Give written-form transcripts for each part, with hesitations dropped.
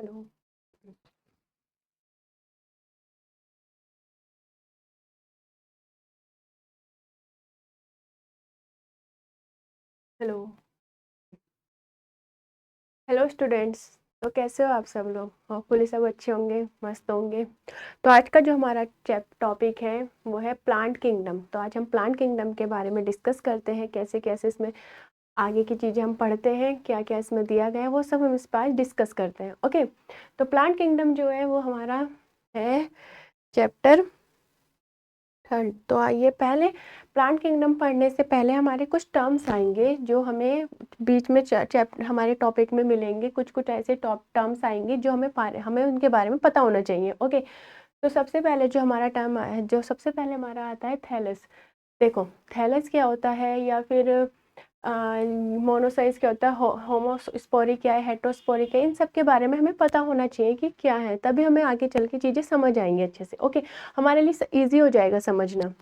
Hello. Hello. Hello students. तो कैसे हो आप सब लोग? होपफुली सब अच्छे होंगे, मस्त होंगे। तो आज का जो हमारा टॉपिक है वो है प्लांट किंगडम। तो आज हम प्लांट किंगडम के बारे में डिस्कस करते हैं, कैसे कैसे इसमें आगे की चीज़ें हम पढ़ते हैं, क्या क्या इसमें दिया गया है, वो सब हम इस पर आज डिस्कस करते हैं। ओके। तो प्लांट किंगडम जो है वो हमारा है चैप्टर थर्ड। तो आइए, पहले प्लांट किंगडम पढ़ने से पहले हमारे कुछ टर्म्स आएंगे जो हमें बीच में चैप्टर हमारे टॉपिक में मिलेंगे। कुछ कुछ ऐसे टॉप टर्म्स आएंगे जो हमें उनके बारे में पता होना चाहिए। ओके। तो सबसे पहले जो हमारा टर्म है, जो सबसे पहले हमारा आता है थैलस। देखो, थैलस क्या होता है, या फिर मोनोसाइज क्या होता है, होमोस्पोरी क्या है, हेट्रोस्पोरी क्या है, इन सब के बारे में हमें पता होना चाहिए कि क्या है, तभी हमें आगे चल के चीज़ें समझ आएंगी अच्छे से। ओके। हमारे लिए इजी हो जाएगा समझना।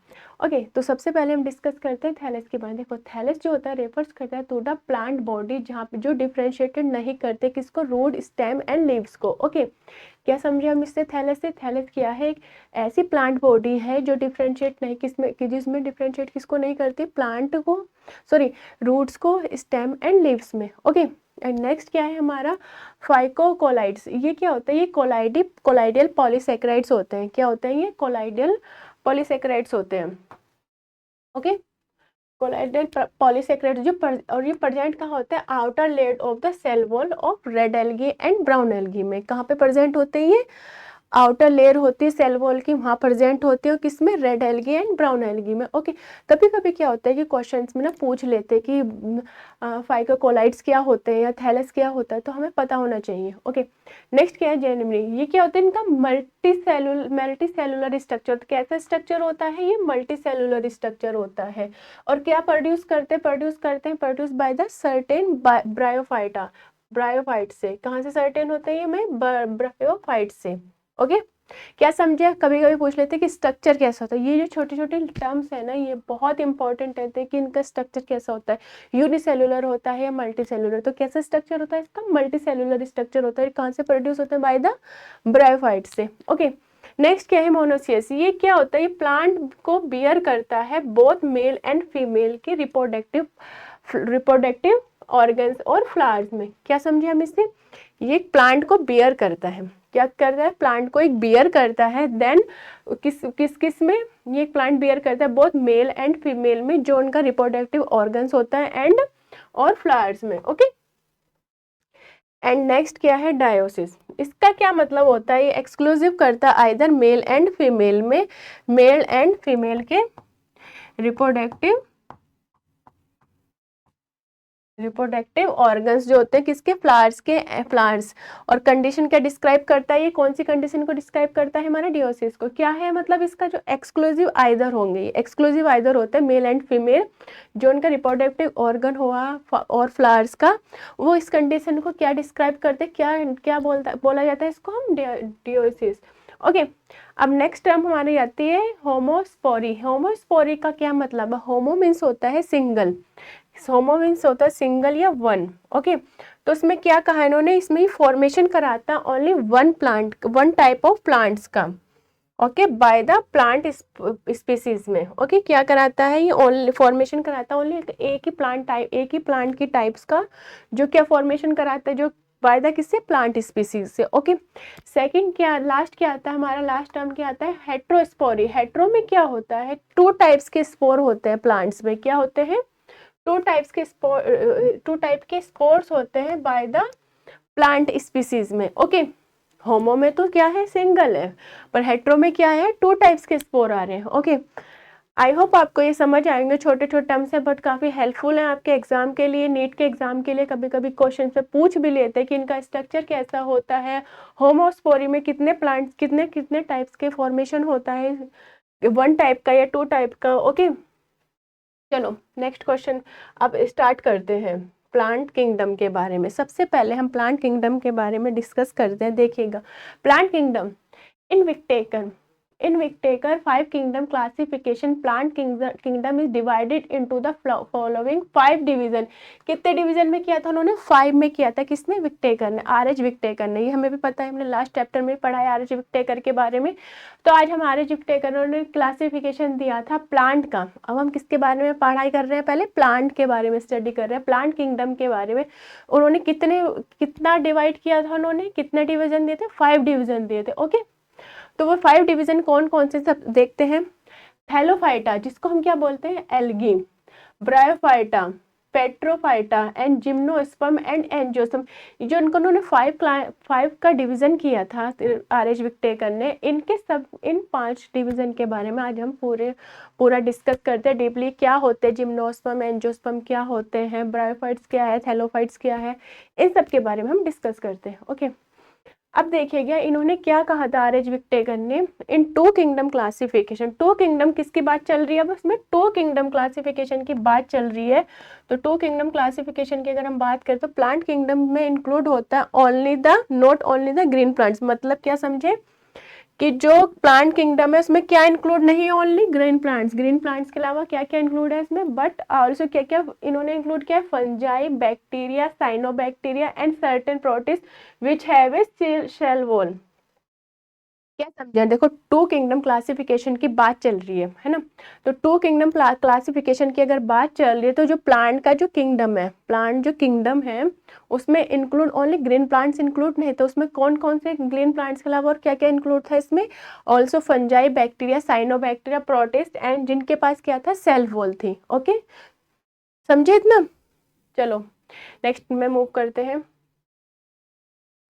ओके। तो सबसे पहले हम डिस्कस करते हैं थैलस के बारे में। देखो, थैलस जो होता है रेफर्स करता है टू द प्लांट बॉडी जहाँ पे जो डिफ्रेंशिएटेड नहीं करते किसको, रूट, स्टेम एंड लीव्स को। ओके। क्या समझे हम इससे? थैलस से, थैलस क्या है, एक ऐसी प्लांट बॉडी है जो डिफ्रेंशिएट नहीं किसमें, कि जिसमें डिफ्रेंशिएट किसको नहीं करती, प्लांट को, सॉरी, रूट्स को, स्टेम एंड लीव्स में। ओके। एंड नेक्स्ट क्या है हमारा, फाइकोकोलाइड्स। ये क्या होता है? ये कोलाइडियल पॉलीसेकेराइड्स होते हैं। क्या होते हैं ये? कोलाइडियल पॉलीसेकेराइड्स होते हैं। ओके। कोलाइडल पॉलीसेकेराइड और ये प्रेजेंट कहाँ होता है? Outer layer of the cell wall of red algae and brown algae में। कहाँ पे प्रेजेंट होते हैं ये? आउटर लेयर होती है सेल वॉल की, वहाँ प्रेजेंट होती है किसमें? Red algae and brown algae में। ओके। कभी कभी क्या होता है कि क्वेश्चंस में ना पूछ लेते हैं कि फाइकोकोलाइड्स क्या होते हैं या थैलस क्या होता है, तो हमें पता होना चाहिए। ओके। नेक्स्ट क्या है? जेनिमनी। ये क्या होता है? इनका मल्टी सेलुलर स्ट्रक्चर। कैसा स्ट्रक्चर होता है ये? मल्टी सेलुलर स्ट्रक्चर होता है। और क्या produce by the certain bryophyta, bryophyte से। कहाँ से सर्टेन होते हैं ये? मैं ब्रायोफाइट से। ओके। क्या समझे? कभी कभी पूछ लेते हैं कि स्ट्रक्चर कैसा होता है। ये जो छोटे छोटे टर्म्स है ना, ये बहुत इंपॉर्टेंट रहते हैं कि इनका स्ट्रक्चर कैसा होता है, यूनिसेलुलर होता है या मल्टी सेलुलर। तो कैसा स्ट्रक्चर होता है इसका? मल्टी सेलुलर स्ट्रक्चर होता है। कहाँ से प्रोड्यूस होता है? बाय द ब्रायोफाइट से। ओके। नेक्स्ट क्या है? मोनोसियस। ये क्या होता है? ये प्लांट को बियर करता है बोथ मेल एंड फीमेल के रिप्रोडक्टिव ऑर्गन्स और फ्लावर्स में। क्या समझे हम इससे? ये प्लांट को बियर करता है। क्या करता है? प्लांट को एक बियर करता है। देन किस किस किस में ये प्लांट बियर करता है? बोथ मेल एंड फीमेल में, जो उनका रिप्रोडक्टिव ऑर्गन्स होता है, एंड और फ्लावर्स में। ओके। एंड नेक्स्ट क्या है? डायोसिस। इसका क्या मतलब होता है? ये एक्सक्लूसिव करता है आइदर मेल एंड फीमेल में, मेल एंड फीमेल के रिप्रोडक्टिव ऑर्गन्स जो होते हैं किसके? फ्लावर्स के, फ्लावर्स। और कंडीशन क्या डिस्क्राइब करता है? ये कौन सी कंडीशन को डिस्क्राइब करता है? हमारे डियोसिस को। क्या है मतलब इसका? जो एक्सक्लूसिव आइदर होंगे, एक्सक्लूसिव आइदर होते हैं मेल एंड फीमेल, जो उनका रिप्रोडक्टिव ऑर्गन हुआ और फ्लावर्स का, वो इस कंडीशन को क्या डिस्क्राइब करते हैं? क्या क्या बोला जाता है इसको? हम डियोसिस। ओके। अब नेक्स्ट टर्म हमारी आती है होमोस्पोरी। होमोस्पोरी का क्या मतलब है? होमो मीन्स होता है सिंगल, होमो मीन्स होता है सिंगल या वन। ओके। तो इसमें क्या कहा इन्होंने? इसमें फॉर्मेशन कराता only one plant, one type of plants का। Okay. By the plant species में। ओके। क्या कराता है ये? ओनली फॉर्मेशन कराता है ओनली एक ही प्लांट टाइप, एक ही प्लांट की टाइप्स का, जो क्या फॉर्मेशन कराता है, जो बाय द किससे? प्लांट स्पीसीज से। ओके। सेकंड क्या, लास्ट क्या आता है हमारा? लास्ट टर्म क्या आता है? हेट्रोस्पोरी। हेट्रो में क्या होता है? टू टाइप्स के स्पोर होते हैं प्लांट्स में। क्या होते हैं? टू टाइप के स्पोर्स होते हैं बाय द प्लांट स्पीसीज में। ओके। होमो में तो क्या है? सिंगल है, पर हेट्रो में क्या है? टू टाइप्स के स्पोर आ रहे हैं। ओके। आई होप आपको ये समझ आएंगे। छोटे छोटे टर्म्स हैं बट काफ़ी हेल्पफुल हैं आपके एग्जाम के लिए, नीट के एग्जाम के लिए। कभी कभी क्वेश्चन से पूछ भी लेते हैं कि इनका स्ट्रक्चर कैसा होता है, होमोस्पोरी में कितने प्लांट्स, कितने कितने टाइप्स के फॉर्मेशन होता है, वन टाइप का या टू टाइप का। ओके। चलो नेक्स्ट क्वेश्चन अब स्टार्ट करते हैं प्लांट किंगडम के बारे में। सबसे पहले हम प्लांट किंगडम के बारे में डिस्कस करते हैं। देखिएगा, plant kingdom in Whittaker, in Whittaker 5 kingdom classification plant kingdom is divided into the following 5 division. कितने डिवीजन में किया था उन्होंने? 5 में किया था। किसने? विक्टेकर ने, आर.एच. विक्टेकर ने। ये हमें भी पता है, हमने लास्ट चैप्टर में पढ़ा है आर.एच. विक्टेकर के बारे में। तो आज हम आर.एच. विक्टेकर ने क्लासिफिकेशन दिया था प्लांट का। अब हम किसके बारे में पढ़ाई कर रहे हैं? पहले प्लांट के बारे में स्टडी कर रहे हैं, प्लांट किंगडम के बारे में। उन्होंने कितना डिवाइड किया था? उन्होंने कितने डिवीजन दिए थे? 5 डिवीजन दिए थे। ओके, तो वो 5 डिवीजन कौन कौन से सब देखते हैं। थैलोफाइटा, जिसको हम क्या बोलते हैं? Algae. Bryophyta, pteridophyta and gymnosperm and angiosperm. जो उन्होंने 5 का डिवीजन किया था आर.एच. विक्टेकर ने, इन 5 डिवीजन के बारे में आज हम पूरा डिस्कस करते हैं डीपली। क्या होते हैं जिम्नोस्पर्म, एंजियोस्पर्म क्या होते हैं, ब्रायोफाइट्स क्या है, थैलोफाइट्स क्या है, इन सब के बारे में हम डिस्कस करते हैं। ओके, अब देखिएगा इन्होंने क्या कहा था आर.एच. विक्टेकर ने इन 2 किंगडम क्लासिफिकेशन। 2 किंगडम किसकी बात चल रही है? अब इसमें 2 किंगडम क्लासिफिकेशन की बात चल रही है। तो 2 किंगडम क्लासिफिकेशन की अगर हम बात करें तो प्लांट किंगडम में इंक्लूड होता है not only the green plants. मतलब क्या समझे कि जो प्लांट किंगडम है उसमें क्या इंक्लूड नहीं है? Only green plants. Green plants के अलावा क्या क्या इंक्लूड है इसमें? बट ऑल्सो क्या क्या इन्होंने इंक्लूड किया है? Fungi, bacteria, cyanobacteria and certain protist which have a cell wall. क्या समझे? देखो 2 किंगडम क्लासिफिकेशन की बात चल रही है ना। तो 2 किंगडम क्लासिफिकेशन की अगर बात चल रही है तो जो प्लांट का जो किंगडम है, प्लांट जो किंगडम है उसमें include only green plants include नहीं। तो उसमें कौन कौन से ग्रीन प्लांट्स के अलावा और क्या क्या इंक्लूड था इसमें? Also fungi, bacteria, cyanobacteria, protist and जिनके पास क्या था? सेल वॉल थी। ओके, समझे इतना? चलो नेक्स्ट में मूव करते हैं।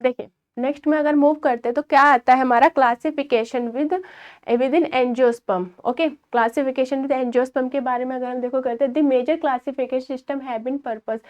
देखिए नेक्स्ट में अगर मूव करते हैं तो क्या आता है हमारा? Classification within angiosperm. Okay, classification with angiosperm के बारे में अगर हम देखो करते हैं, the major classification system have been purpose.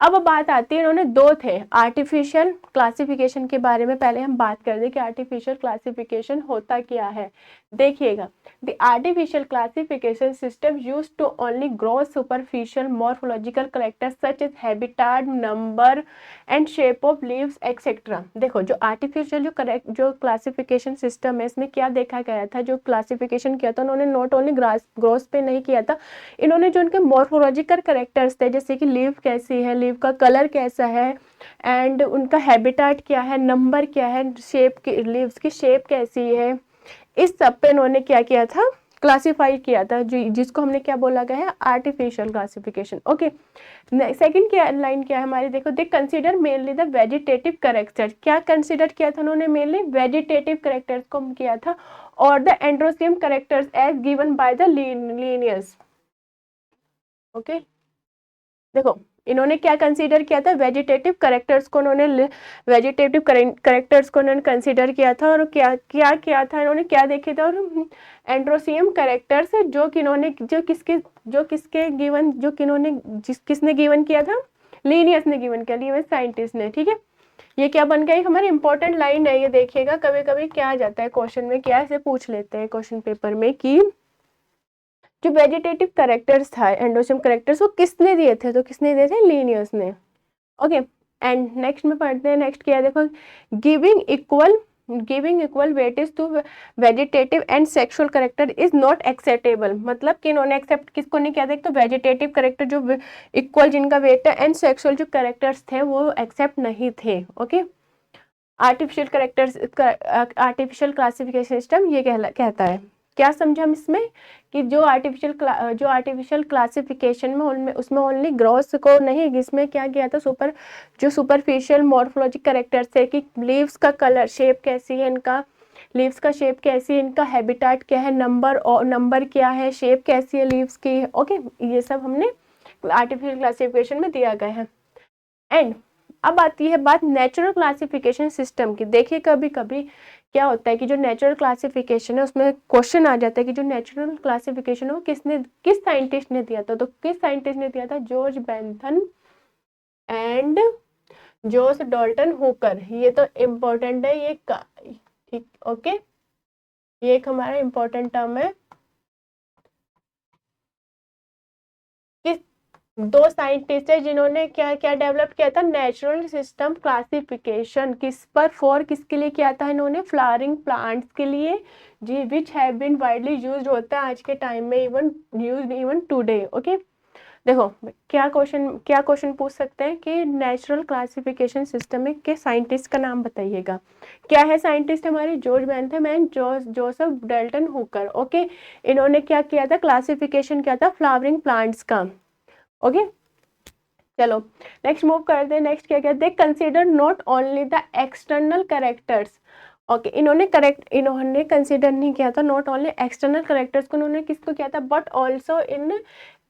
अब बात आती है, इन्होंने 2 थे आर्टिफिशियल क्लासिफिकेशन के बारे में। पहले हम बात कर दें कि आर्टिफिशियल क्लासिफिकेशन होता क्या है। देखिएगा, the artificial classification system use to only gross superficial morphological characters such as habitat, number and shape of leaves etcetera. देखो जो आर्टिफिशियल जो क्लासिफिकेशन सिस्टम है इसमें क्या देखा गया था? जो क्लासिफिकेशन किया था उन्होंने नॉट ओनली ग्रॉस पे नहीं किया था, इन्होंने जो उनके मॉर्फोलॉजिकल करेक्टर्स थे, जैसे कि लीव कैसी है, लीव का कलर कैसा है एंड उनका हैबिटाट क्या है, नंबर क्या है, शेप की लीव्स की शेप कैसी है, इस सब पे इन्होंने क्या किया था? क्लासिफाई किया था, जिसको हमने क्या बोला गया है? Artificial classification. ओके, सेकंड क्या लाइन क्या है हमारी? देखो, दे consider mainly the vegetative characters. क्या कंसीडर किया था उन्होंने? मेनली वेजिटेटिव करेक्टर्स को किया था, और the androecium characters as given by the Linnaeus. Okay, देखो इन्होंने क्या कंसीडर किया था? वेजिटेटिव करेक्टर्स को उन्होंने कंसीडर किया था। और क्या क्या किया था इन्होंने? क्या देखे थे? और एंड्रोसियम करेक्टर्स किसने गिवन किया था? लीनियस ने गिवन किया, लीनियस साइंटिस्ट ने। ठीक है, ये क्या बन गई हमारी इंपॉर्टेंट लाइन है। ये देखिएगा कभी कभी क्या आ जाता है क्वेश्चन में, क्या ऐसे पूछ लेते हैं क्वेश्चन पेपर में कि जो वेजिटेटिव करेक्टर्स था, एंडोसियम करेक्टर्स, वो किसने दिए थे? तो किसने दिए थे? लीनियस ने। ओके, एंड नेक्स्ट में पढ़ते हैं। नेक्स्ट क्या है? देखो, giving equal weightage to vegetative and sexual character is not acceptable. मतलब कि इन्होंने एक्सेप्ट किसको नहीं किया था? एक तो वेजिटेटिव करेक्टर जो इक्वल जिनका वेट है, एंड सेक्सुअल जो करेक्टर्स थे वो एक्सेप्ट नहीं थे। ओके, आर्टिफिशियल क्लासिफिकेशन सिस्टम ये कहता है। क्या समझा हम इसमें? कि जो आर्टिफिशियल क्लासिफिकेशन में उसमें ओनली ग्रॉस को नहीं, इसमें क्या किया था? सुपरफिशियल मॉर्फोलॉजिक करेक्टर्स है कि लीव्स का कलर, शेप कैसी है इनका, लीव्स का शेप कैसी है, इनका हैबिटाट क्या है, नंबर क्या है, शेप कैसी है लीव्स की। ओके, ये सब हमने आर्टिफिशियल क्लासिफिकेशन में दिया गया है। एंड अब आती है बात नेचुरल क्लासिफिकेशन सिस्टम की। देखिए कभी कभी क्या होता है कि जो नेचुरल क्लासिफिकेशन है उसमें क्वेश्चन आ जाता है कि जो नेचुरल क्लासिफिकेशन है वो किस साइंटिस्ट ने दिया था? तो किस साइंटिस्ट ने दिया था? George Bentham and Joseph Dalton Hooker. ये तो इम्पोर्टेंट है, ये ठीक। ओके, ये एक हमारा इम्पोर्टेंट टर्म है। दो साइंटिस्ट है जिन्होंने क्या क्या डेवलप किया था, नेचुरल सिस्टम क्लासिफिकेशन, किस पर, फॉर किसके लिए किया था इन्होंने, फ्लावरिंग प्लांट्स के लिए जी, which have been widely used, होता है आज के टाइम में, even used even today. Okay, देखो क्या क्वेश्चन पूछ सकते हैं कि नेचुरल क्लासिफिकेशन सिस्टम में के साइंटिस्ट का नाम बताइएगा। क्या है साइंटिस्ट हमारे, George Bentham and Joseph Dalton Hooker. Okay, इन्होंने क्या किया था, क्लासिफिकेशन किया था फ्लावरिंग प्लांट्स का। ओके, चलो नेक्स्ट मूव करते हैं। नेक्स्ट क्या क्या, they consider not only the external characters. Okay, इन्होंने कंसीडर नहीं किया था नॉट ओनली एक्सटर्नल कैरेक्टर्स को, इन्होंने किसको किया था, but also in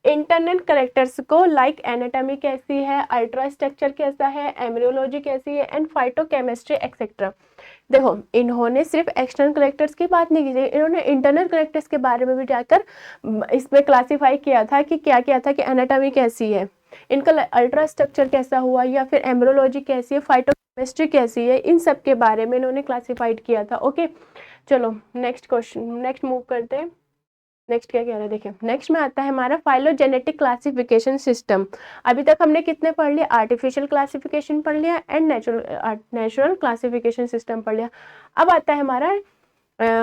internal characters को, लाइक एनाटॉमी कैसी है, अल्ट्रा स्ट्रक्चर कैसा है, एम्ब्रियोलॉजी कैसी है, एंड फाइटोकेमिस्ट्री एक्सेट्रा। देखो, इन्होंने सिर्फ एक्सटर्नल कैरेक्टर्स की बात नहीं की थी, इन्होंने इंटरनल कैरेक्टर्स के बारे में भी जाकर इसमें क्लासीफाई किया था कि क्या क्या था, कि एनाटॉमी कैसी है, इनका अल्ट्रा स्ट्रक्चर कैसा हुआ, या फिर एम्ब्रियोलॉजी कैसी है, फाइटोकेमिस्ट्री कैसी है, इन सब के बारे में इन्होंने क्लासीफाइड किया था। ओके, चलो नेक्स्ट क्वेश्चन, नेक्स्ट मूव करते हैं। नेक्स्ट क्या कह रहे हैं, देखिए नेक्स्ट में आता है हमारा फाइलोजेनेटिक क्लासिफिकेशन सिस्टम। अभी तक हमने कितने पढ़ लिया, आर्टिफिशियल क्लासिफिकेशन पढ़ लिया एंड नेचुरल क्लासिफिकेशन सिस्टम पढ़ लिया। अब आता है हमारा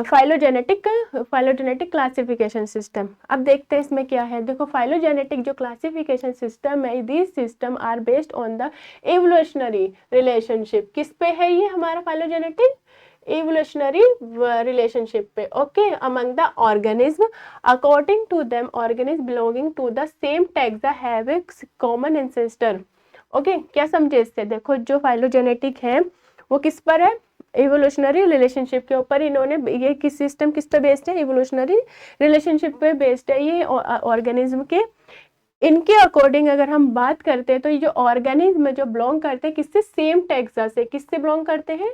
फाइलोजेनेटिक क्लासिफिकेशन सिस्टम। अब देखते हैं इसमें क्या है। देखो, फाइलोजेनेटिक जो क्लासिफिकेशन सिस्टम है, this system are based on the evolutionary relationship. किस पे है ये हमारा फाइलोजेनेटिक, evolutionary relationship पे। Okay, among the organism, according to them organism belonging to the same taxa have a common ancestor। Okay, क्या समझे इससे, देखो जो फाइलोजेनेटिक है वो किस पर है, इवोल्यूशनरी रिलेशनशिप के ऊपर। इन्होंने ये किस सिस्टम किस पे बेस्ड है, इवोल्यूशनरी रिलेशनशिप पे बेस्ड है ये ऑर्गेनिज्म के। इनके अकॉर्डिंग अगर हम बात करते हैं तो ये जो ऑर्गेनिज्म जो बिलोंग करते हैं किससे, सेम टैक्सा से, किससे बिलोंग करते हैं,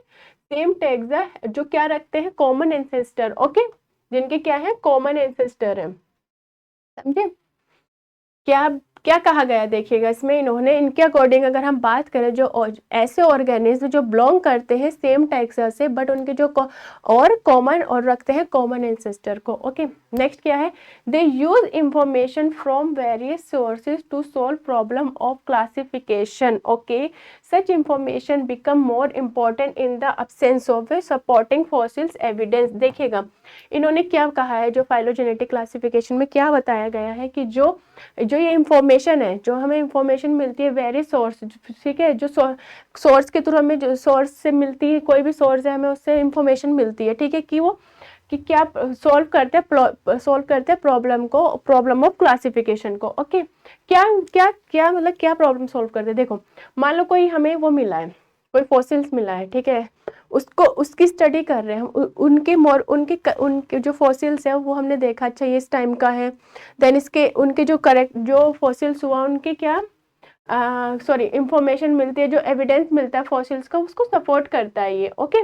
सेम टैक्सा, जो क्या रखते हैं, कॉमन एंसेस्टर। ओके, जिनके क्या है, कॉमन एंसेस्टर है। समझे क्या क्या कहा गया, देखिएगा इसमें इन्होंने इनके अकॉर्डिंग अगर हम बात करें, जो ऐसे ऑर्गेनिज्म जो बिलोंग करते हैं सेम टैक्सा से, बट उनके जो और कॉमन और रखते हैं कॉमन एंसेस्टर को। ओके, नेक्स्ट क्या है, they use information from various sources to solve problem of classification. Okay, such information become more important in the absence of a supporting fossils evidence. देखिएगा इन्होंने क्या कहा है, जो फाइलोजेनेटिक क्लासिफिकेशन में क्या बताया गया है कि जो जो ये इंफॉर्मेशन है, जो हमें इंफॉर्मेशन मिलती है वेरियस सोर्स, ठीक है, जो सोर्स के थ्रू हमें, जो सोर्स से मिलती है, कोई भी सोर्स है हमें उससे इंफॉर्मेशन मिलती है, ठीक है, कि वो कि क्या सॉल्व करते हैं प्रॉब्लम को, प्रॉब्लम ऑफ क्लासिफिकेशन को। ओके, क्या क्या क्या मतलब क्या प्रॉब्लम सॉल्व करते हैं, देखो मान लो कोई हमें वो मिला है, कोई फॉसिल्स मिला है, ठीक है, उसको उसकी स्टडी कर रहे हैं हम, उनके जो फॉसिल्स है वो हमने देखा, अच्छा ये इस टाइम का है, देन इसके उनके जो करेक्ट जो फॉसिल्स हुआ उनके क्या सॉरी इंफॉर्मेशन मिलती है, जो एविडेंस मिलता है फॉसिल्स का, उसको सपोर्ट करता है ये। ओके,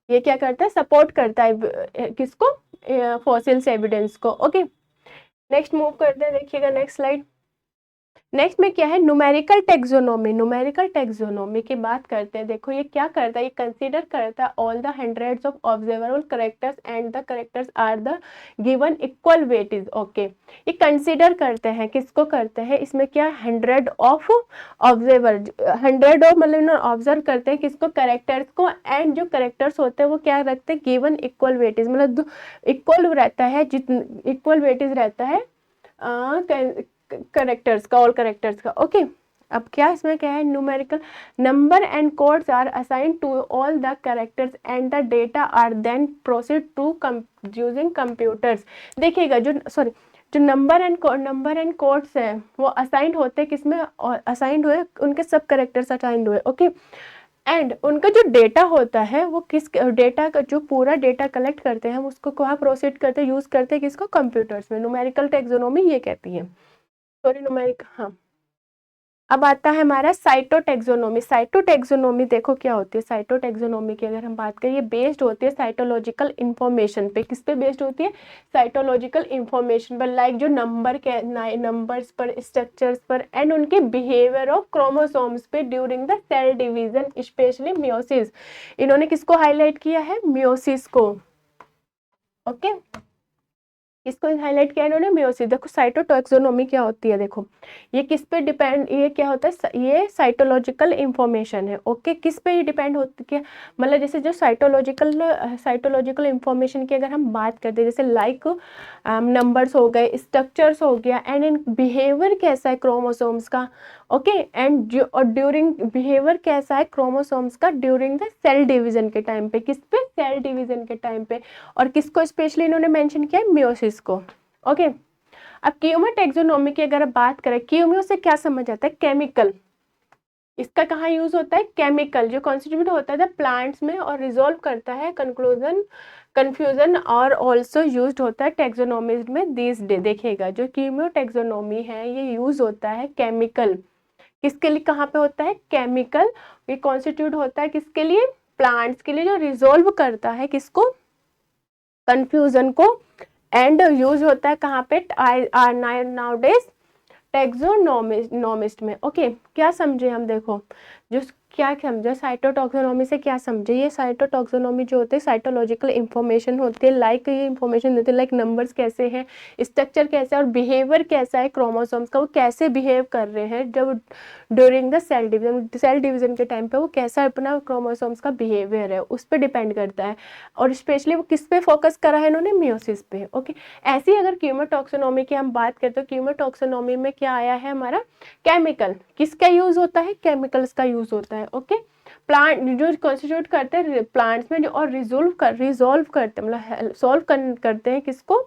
ये क्या करता है, सपोर्ट करता है किसको, फॉसिल्स एविडेंस को। ओके, नेक्स्ट मूव करते हैं, देखिएगा नेक्स्ट स्लाइड। नेक्स्ट में क्या है, न्यूमेरिकल टेक्सोनोमी। न्यूमेरिकल टेक्सोनोमी की बात करते हैं, देखो ये क्या करता है, ये कंसीडर करता है all the hundreds of observable characters and the characters are the given equal weightage. Okay, ये कंसीडर करते हैं, किसको करते हैं, इसमें क्या, 100 ऑफ ऑब्जर्वर, 100 ऑफ मतलब ऑब्जर्व करते हैं किसको, कैरेक्टर्स को, एंड जो कैरेक्टर्स होते हैं वो क्या रखते हैं, गिवन इक्वल वेटेज, मतलब इक्वल रहता है, जितने इक्वल वेटेज रहता है करेक्टर्स का, ऑल करेक्टर्स का। ओके, अब क्या इसमें क्या है, numerical number and codes are assign to all the characters and the data are then proceed to using computers. देखिएगा जो सॉरी जो नंबर एंड कोड्स है वो असाइंड होते हैं किसमें, और असाइंड हुए उनके सब कैरेक्टर्स असाइंड हुए। ओके, एंड उनका जो डेटा होता है वो किस डेटा का, जो पूरा डेटा कलेक्ट करते हैं हम उसको कहाँ प्रोसीड करते हैं, यूज करते हैं किसको, कंप्यूटर्स में। न्यूमेरिकल टेक्सोनोमी ये कहती है, सॉरी न्यूमेरिक, हाँ। अब आता है हमारा साइटोटेक्सोनोमी। साइटोटेक्सोनोमी देखो क्या होती है, साइटोटेक्सोनोमी की अगर हम बात करें, ये बेस्ड होती है साइटोलॉजिकल इंफॉर्मेशन पे। किस पे बेस्ड होती है, साइटोलॉजिकल इंफॉर्मेशन पर, लाइक जो नंबर के नंबर्स पर, स्ट्रक्चर्स पर, एंड उनके बिहेवियर ऑफ क्रोमोसोम्स पे during the cell division, specially meiosis. इन्होंने किसको हाईलाइट किया है, मियोसिस को। ओके, इसको हाईलाइट किया इन्होंने, मेयोसिस। देखो साइटोटैक्सोनॉमी क्या होती है, देखो ये किस पे डिपेंड, ये क्या होता है, ये साइटोलॉजिकल इंफॉर्मेशन है। ओके, किस पे ये डिपेंड होती है, मतलब जैसे जो साइटोलॉजिकल इंफॉर्मेशन की अगर हम बात करते हैं, जैसे लाइक नंबर्स हो गए, स्ट्रक्चर्स हो गया, एंड इन बिहेवियर कैसा है क्रोमोसोम्स का। ओके, एंड जो और ड्यूरिंग बिहेवियर कैसा है क्रोमोसोम्स का ड्यूरिंग द सेल डिवीजन के टाइम पे, किस पे, सेल डिवीजन के टाइम पे। और किसको स्पेशली इन्होंने मेंशन किया है, मियोसिस को। ओके, अब क्यूमो टैक्सोनॉमी की अगर बात करें, क्यूमो से क्या समझ आता है, केमिकल। इसका कहाँ यूज होता है, केमिकल जो कॉन्स्टिट्यूट होता है प्लांट्स में और रिजोल्व करता है कंफ्यूजन और ऑल्सो यूज होता है टैक्सोनॉमी में दिस डे। देखिएगा जो क्यूमो टैक्सोनॉमी है ये यूज होता है केमिकल, किसके लिए, कहाँ पे होता है, केमिकल। ये कॉन्स्टिट्यूट होता है किसके लिए, प्लांट्स के लिए, जो रिजोल्व करता है किसको, कंफ्यूजन को। एंड यूज होता है कहाँ पे, नाउडेज टैक्सोनॉमिस्ट में। ओके, क्या समझे हम, देखो जो क्या समझे साइटोटॉक्सोनॉमी से, क्या समझे, ये साइटोटॉक्सोनॉमी जो होते हैं साइटोलॉजिकल इंफॉर्मेशन होती है, लाइक ये इंफॉर्मेशन देते हैं, लाइक नंबर्स कैसे हैं, स्ट्रक्चर कैसा है और बिहेवियर कैसा है क्रोमोसोम्स का, वो कैसे बिहेव कर रहे हैं जब ड्यूरिंग द सेल डिवीजन के टाइम पे वो कैसा अपना क्रोमोसोम्स का बिहेवियर है, उस पर डिपेंड करता है। और स्पेशली वो किस पे फोकस करा है इन्होंने, मियोसिस पे। ओके, ऐसे ही अगर क्यूमोटॉक्सोनॉमी की हम बात करते हैं, तो क्यूमोटॉक्सोनॉमी में क्या आया है हमारा, केमिकल। किसका यूज होता है, केमिकल्स का यूज होता है। ओके, प्लांट जो कॉन्स्टिट्यूट करते हैं प्लांट्स में, जो और रिजोल्व करते हैं, मतलब सॉल्व करते हैं किसको,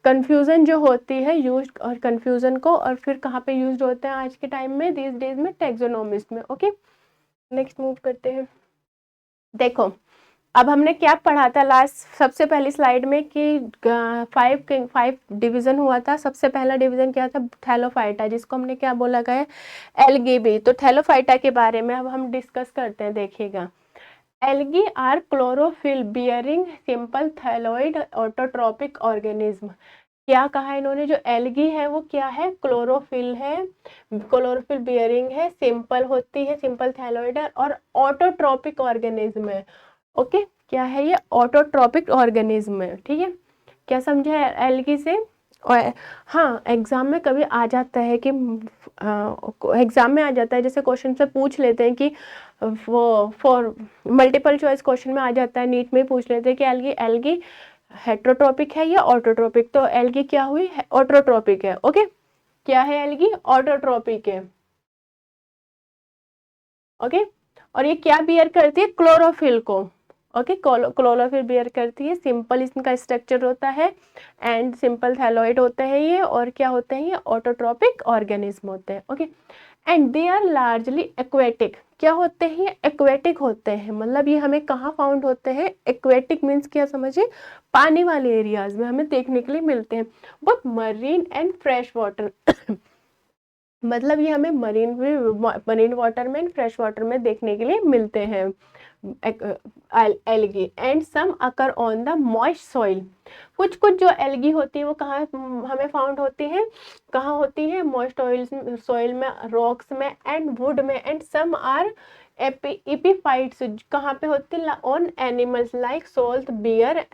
कंफ्यूजन जो होती है यूज, और कंफ्यूजन को, और फिर कहाँ पे यूज होते हैं आज के टाइम में, दिस डेज में, टैक्सोनॉमिस्ट में। ओके, नेक्स्ट मूव करते हैं। देखो अब हमने क्या पढ़ा था लास्ट, सबसे पहली स्लाइड में कि फाइव डिवीजन हुआ था। सबसे पहला डिवीजन क्या था, थैलोफाइटा, जिसको हमने क्या बोला गया, एल्गी। तो थैलोफाइटा के बारे में अब हम डिस्कस करते हैं। देखिएगा, algae are chlorophyll bearing simple thalloid autotrophic organism. क्या कहा इन्होंने, जो एल्गी है वो क्या है, क्लोरोफिल है, क्लोरोफिल बियरिंग है, सिंपल होती है, सिंपल थैलोइड है, और ऑटोट्रॉपिक ऑर्गेनिज्म है। ओके, क्या है ये, ऑटोट्रॉपिक ऑर्गेनिज्म है। ठीक है, क्या समझा है एल्गी से। और हाँ, एग्जाम में कभी आ जाता है कि एग्जाम में आ जाता है, जैसे क्वेश्चन से पूछ लेते हैं कि वो फॉर मल्टीपल चॉइस क्वेश्चन में आ जाता है, नीट में पूछ लेते हैं कि एल्गी एल्गी हेट्रोट्रॉपिक है या ऑटोट्रॉपिक। तो एल्गी क्या हुई, ऑटोट्रॉपिक है। ओके, क्या है एल्गी, ऑटोट्रॉपिक है। ओके, और ये क्या बियर करती है, क्लोरोफिल को। ओके, क्लोरोफिल बियर करती है, सिंपल इसका स्ट्रक्चर होता है, एंड सिंपल थैलोइड होते हैं ये, और क्या होते हैं ये, ऑटोट्रॉपिक ऑर्गेनिज्म होते हैं। Okay, and they are largely aquatic. क्या होते हैं ये, एक्वेटिक होते हैं, मतलब ये हमें कहाँ फाउंड होते हैं, एक्वेटिक मीन्स क्या समझे, पानी वाले एरियाज में हमें देखने के लिए मिलते हैं, but marine and fresh water मतलब ये हमें मरीन वाटर में, फ्रेश वाटर में देखने के लिए मिलते हैं algae. And some occur on the moist soil. कुछ कुछ जो एल्गी होती है वो कहाँ हमें फाउंड होती है, कहाँ होती है, मॉइस्ट सॉइल में, रॉक्स में, एंड वुड में, एंड सम आर एपीफाइट्स। कहाँ पे होती है, on animals like sloth bear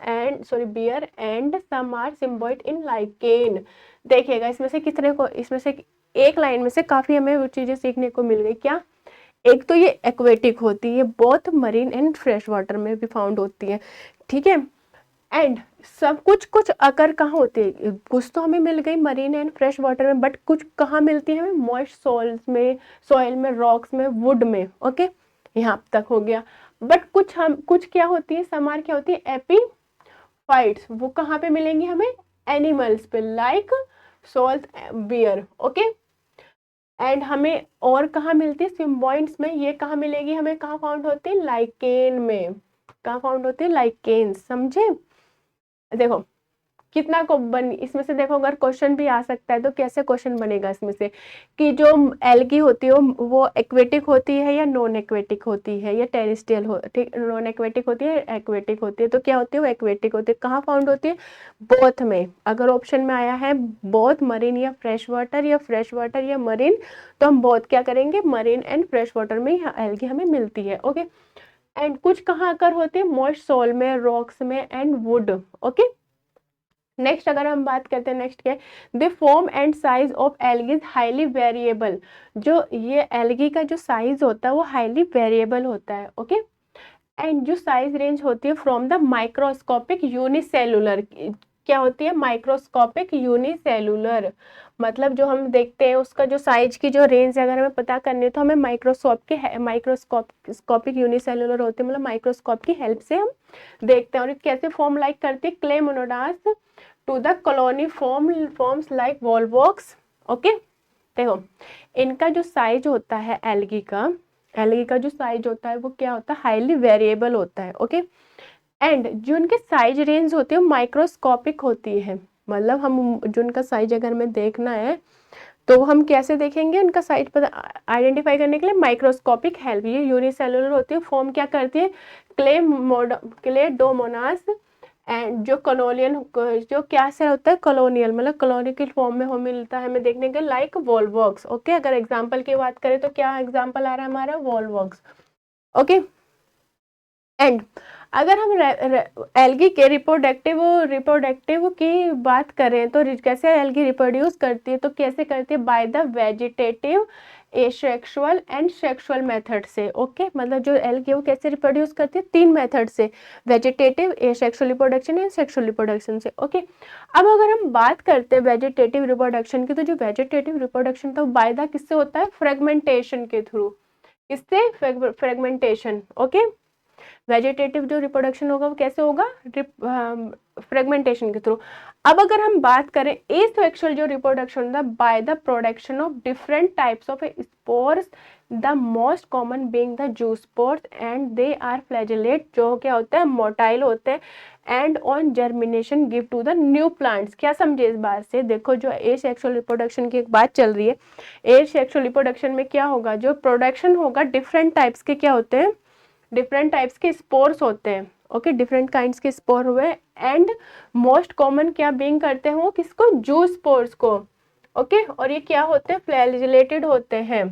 and some are symbiotic in lichen. देखिएगा इसमें से कितने को, इसमें से एक लाइन में से काफी हमें वो चीजें सीखने को मिल गई। क्या, एक तो ये एक्वेटिक होती है, both marine and fresh water में भी फाउंड होती है। ठीक है, एंड सब कुछ कुछ अकर कहाँ होती है, कुछ तो हमें मिल गई मरीन एंड फ्रेश वाटर में, बट कुछ कहाँ मिलती है हमें, मॉइस्ट सॉइल में, रॉक्स में, वुड में। ओके, यहाँ तक हो गया। बट कुछ क्या होती है, समार क्या होती है, एपीफाइट्स, वो कहाँ पे मिलेंगी हमें, एनिमल्स पे, like sloth bear. Okay, and हमें और कहाँ मिलती है, सिम्बॉइड्स में। ये कहाँ मिलेगी हमें, कहाँ फाउंड होती है, लाइकेन में। कहाँ फाउंड होती है, लाइकेन। समझे, देखो कितना को बन, इसमें से देखो अगर क्वेश्चन भी आ सकता है तो कैसे क्वेश्चन बनेगा इसमें से, कि जो एल्गी होती है वो एक्वेटिक होती है या नॉन एक्वेटिक होती है या टेरेस्ट्रियल हो, ठीक, नॉन एक्वेटिक होती है, एक्वेटिक होती है। तो क्या होती है, वो एक्वेटिक होती है, कहाँ फाउंड होती है, बोथ में। अगर ऑप्शन में आया है बोथ मरीन या फ्रेश वाटर, या फ्रेश वाटर या मरीन, तो हम बोथ क्या करेंगे, मरीन एंड फ्रेश वाटर में एल्गी हमें मिलती है। ओके, एंड कुछ कहाँ आकर होती है, मॉइस्ट सॉइल में, रॉक्स में, एंड वुड। ओके, नेक्स्ट अगर हम बात करते हैं, नेक्स्ट क्या है, the form and size of algae is highly variable. जो ये एल्गी का जो साइज होता है वो हाईली वेरिएबल होता है, ओके। एंड जो साइज रेंज होती है फ्रॉम द माइक्रोस्कोपिक यूनिसेलुलर, क्या होती है, माइक्रोस्कोपिक यूनिसेलुलर, मतलब जो हम देखते हैं उसका जो साइज की जो रेंज अगर हमें पता करनी है तो हमें माइक्रोस्कोपिक यूनिसेलुलर होती है, मतलब माइक्रोस्कोप की हेल्प से हम देखते हैं। और ये कैसे फॉर्म लाइक करती है, Chlamydomonas to the colony forms like Volvox, okay. देखो इनका जो साइज होता है एल्गी का जो साइज होता है वो क्या होता है, हाईली वेरिएबल होता है, ओके। एंड जो उनके साइज रेंज होती है माइक्रोस्कोपिक होती है, मतलब हम जो उनका साइज अगर हमें देखना है तो हम कैसे देखेंगे, उनका साइज पता आइडेंटिफाई करने के लिए माइक्रोस्कोपिक हेल्प, ये यूनिसेलुलर होती है, फॉर्म क्या करती है, क्लेडोमोनास, एंड जो कॉलोनियल जो क्या से होता है, कॉलोनियल मतलब कॉलोनी की फॉर्म में हमें मिलता है हमें देखने के लाइक वॉलवॉक्स, ओके। अगर एग्जांपल की बात करें तो क्या एग्जांपल आ रहा है हमारा, वॉलवॉक्स, ओके। एंड अगर हम एल्गी के रिप्रोडक्टिव की बात करें तो कैसे एल्गी रिप्रोड्यूस करती है, तो कैसे करती है, by the vegetative, asexual and sexual method से, ओके। मतलब जो एल्गी वो कैसे रिप्रोड्यूस करती है, 3 मेथड से, vegetative, asexual reproduction and sexual reproduction से, ओके। अब अगर हम बात करते हैं वेजिटेटिव रिप्रोडक्शन की, तो जो वेजिटेटिव रिप्रोडक्शन था बाय द किससे होता है, फ्रेगमेंटेशन के थ्रू, किससे, फ्रेगमेंटेशन, ओके। वेजिटेटिव जो रिप्रोडक्शन होगा वो कैसे होगा, फ्रेगमेंटेशन के थ्रू। अब अगर हम बात करें एसेक्सुअल जो रिप्रोडक्शन होता है by the production of different types of spores, the most common being the zoospores, and they are flagellate, जो क्या होता है, मोटाइल होते हैं, and on germination give to the new plants. क्या समझे इस बात से, देखो जो एसेक्सुअल रिप्रोडक्शन की एक बात चल रही है, एसेक्सुअल रिप्रोडक्शन में क्या होगा, जो प्रोडक्शन होगा डिफरेंट टाइप्स के क्या होते हैं, डिफरेंट टाइप्स के स्पोर्स होते हैं, ओके, डिफरेंट काइंड्स के स्पोर हुए, एंड मोस्ट कॉमन क्या बीइंग करते हैं वो किसको, जू स्पोर्स को, ओके। और ये क्या होते हैं, फ्लैजिलेटेड होते हैं,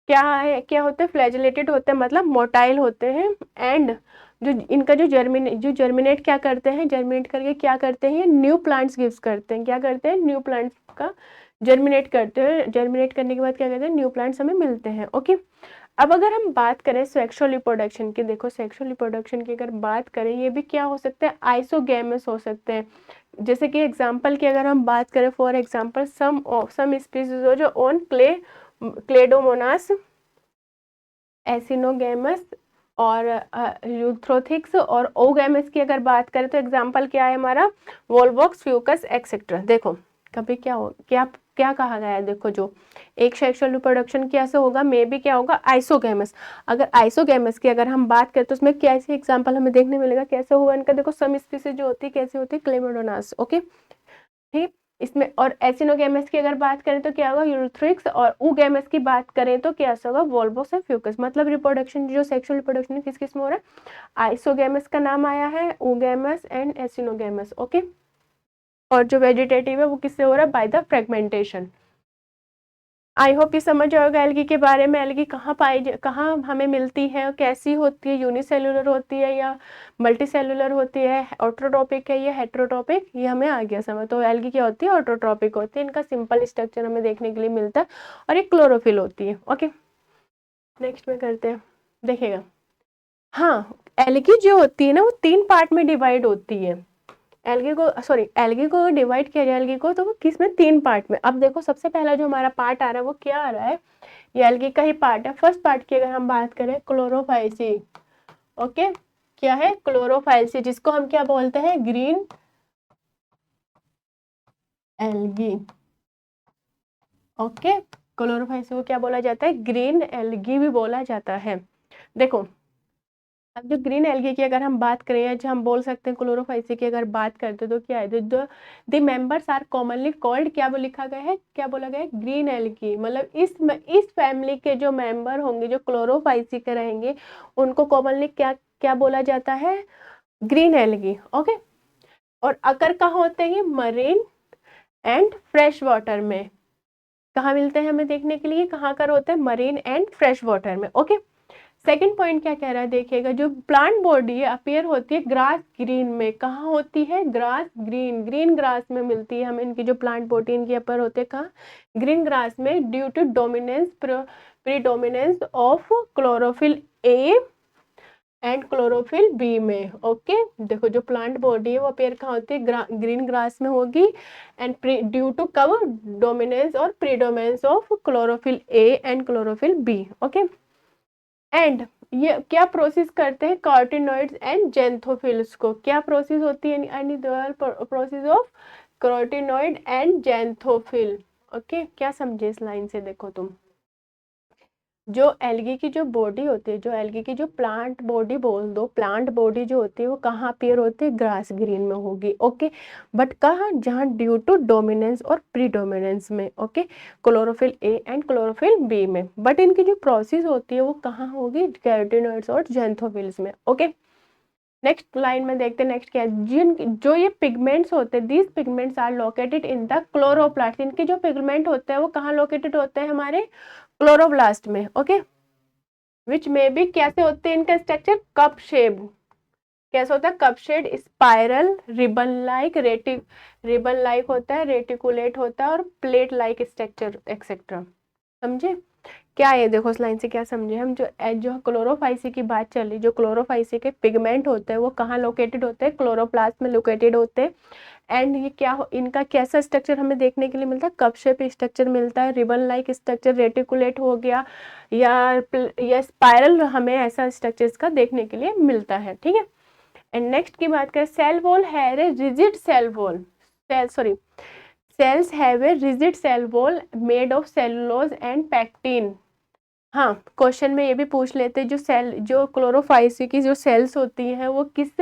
क्या है, क्या होते हैं, फ्लैजिलेटेड होते हैं मतलब मोटाइल होते हैं, एंड जो इनका जो जर्मिनेट क्या करते हैं, जर्मिनेट करके क्या करते हैं, न्यू प्लांट्स गिव्स करते हैं, क्या करते हैं, न्यू प्लांट्स का जर्मिनेट करते हैं, जर्मिनेट करने के बाद क्या करते हैं, न्यू प्लांट्स हमें मिलते हैं, ओके। अब अगर हम बात करें सेक्सुअल रिप्रोडक्शन की, देखो सेक्सुअल रिप्रोडक्शन की अगर बात करें ये भी क्या हो सकते हैं, आइसोगेमस हो सकते हैं। जैसे कि एग्जांपल की अगर हम बात करें, फॉर एग्जांपल सम स्पीसीज हो जो ऑन क्लेडोमोनास, एसिनोगेमस और यूथ्रोथिक्स, और ओगेमस की अगर बात करें तो एग्जांपल क्या है हमारा, वोल्वॉक्स, फ्यूकस एक्सेट्रा। देखो कभी क्या हो, क्या कहा गया है, देखो जो एक सेक्सुअल रिप्रोडक्शन कैसे होगा, मे भी क्या होगा, आइसोगेमस। अगर आइसोगेमस की अगर हम बात करें तो उसमें कैसे एग्जांपल हमें देखने मिलेगा, कैसे होगा इनका, देखो सम स्पीसीज जो होती है कैसे होती है, क्लेमोडोनास, ओके, ठीक। इसमें और एसिनोगेमस की अगर बात करें तो क्या होगा, यूथ्रिक्स, और ऊगेमस की बात करें तो क्या होगा, वोल्वोस और फ्यूकस। मतलब रिप्रोडक्शन जो सेक्सुअल रिप्रोडक्शन है किस किस में हो रहा है, आइसोगेमस का नाम आया है, ऊगेमस एंड एसिनोगेमस, ओके। और जो वेजिटेटिव है वो किससे हो रहा है, by the fragmentation. I hope ये समझ आएगा एल्गी के बारे में, एल्गी कहाँ हमें मिलती है और कैसी होती है, यूनिसेलुलर होती है या मल्टीसेलुलर होती है, ऑटोट्रॉपिक है या हेट्रोट्रॉपिक, ये हमें आ गया समझ। तो एल्गी क्या होती है, ऑटोट्रॉपिक होती है, इनका सिंपल स्ट्रक्चर हमें देखने के लिए मिलता है, और ये क्लोरोफिल होती है, ओके। नेक्स्ट में करते हैं, देखिएगा, हाँ एल्गी जो होती है ना वो 3 पार्ट में डिवाइड होती है, एल्गी को डिवाइड किया जाए एल्गी को तो वो किस में, 3 पार्ट में। अब देखो सबसे पहला जो हमारा पार्ट आ रहा है वो क्या आ रहा है, ये एल्गी का ही पार्ट है। फर्स्ट पार्ट की अगर हम बात करें, क्लोरोफाइसी, ओके, क्या है, क्लोरोफाइसी, जिसको हम क्या बोलते हैं, ग्रीन एल्गी, ओके। क्लोरोफाइसी को क्या बोला जाता है, ग्रीन एल्गी भी बोला जाता है। देखो अब जो ग्रीन एल्गी की अगर हम बात करें या जो हम बोल सकते हैं क्लोरोफाइसी की अगर बात करते तो क्या है, the members are commonly called, क्या वो लिखा गया है, क्या बोला गया है, ग्रीन एल्गी। मतलब इस फैमिली के जो मेंबर होंगे जो क्लोरोफाइसी के रहेंगे उनको कॉमनली क्या क्या बोला जाता है, ग्रीन एल्गी, ओके। और अगर कहाँ होते हैं, मरीन एंड फ्रेश वाटर में, कहाँ मिलते हैं हमें देखने के लिए, कहाँ कर होते हैं, मरीन एंड फ्रेश वाटर में, ओके। सेकंड पॉइंट क्या कह रहा है देखिएगा, जो प्लांट बॉडी है अपीयर होती है ग्रास ग्रीन में। कहाँ होती है? ग्रास ग्रीन, ग्रीन ग्रास में मिलती है हमें इनकी जो प्लांट बॉडी इनकी अपीयर होते हैं कहाँ? ग्रीन ग्रास में, due to dominance predominance of chlorophyll A and chlorophyll B में। ओके देखो जो प्लांट बॉडी है वो अपीयर कहाँ होती है? ग्रीन ग्रास में होगी, एंड ड्यू टू कब? डोमिनेंस और predominance of chlorophyll A and chlorophyll B. Okay and ये क्या प्रोसेस करते हैं? कार्टिनॉइड्स एंड जेंथोफिल्स को। क्या प्रोसेस होती है? Any process of carotenoid and xanthophyll. Okay क्या समझे इस लाइन से? देखो तुम, जो एल्गी की जो बॉडी होती है, जो एल्गी की जो प्लांट बॉडी बोल दो, प्लांट बॉडी जो होती है वो कहाँ अपीयर होती है? ग्रास ग्रीन में होगी। ओके बट कहाँ? जहाँ ड्यू टू डोमिनेंस और प्रीडोमिनेंस में। Okay chlorophyll A and chlorophyll B में। बट इनकी जो प्रोसेस होती है वो कहाँ होगी? कैरोटीनॉइड्स और जेंथोफिल्स में। ओके नेक्स्ट लाइन में देखते हैं नेक्स्ट क्या है। जिन जो ये पिगमेंट्स होते हैं, these pigments are located in the chloroplast. इनके जो पिगमेंट होते हैं वो कहाँ लोकेटेड होते हैं? हमारे क्लोरोप्लास्ट में। ओके विच में भी कैसे होते हैं इनका स्ट्रक्चर? Cup shape. कैसे होता है? Cup shape, spiral, ribbon like होता है, रेटिकुलेट होता है और प्लेट लाइक स्ट्रक्चर एक्सेट्रा। समझे क्या है? देखो इस लाइन से क्या समझे हम? जो क्लोरोफाइसी की बात चली, जो क्लोरोफाइसी के पिगमेंट होते हैं वो कहाँ लोकेटेड होते हैं? क्लोरोप्लास्ट में लोकेटेड होते हैं। एंड ये क्या इनका कैसा स्ट्रक्चर हमें देखने के लिए मिलता है? कप शेप स्ट्रक्चर मिलता है, रिबन लाइक स्ट्रक्चर, रेटिकुलेट हो गया या स्पाइरल, हमें ऐसा स्ट्रक्चर इसका देखने के लिए मिलता है। ठीक है एंड नेक्स्ट की बात करें, सेल वॉल है rigid cell wall, cells have a rigid cell wall made of cellulose and pectin. हाँ क्वेश्चन में ये भी पूछ लेते, जो क्लोरोफाइसी की जो सेल्स होती हैं वो किस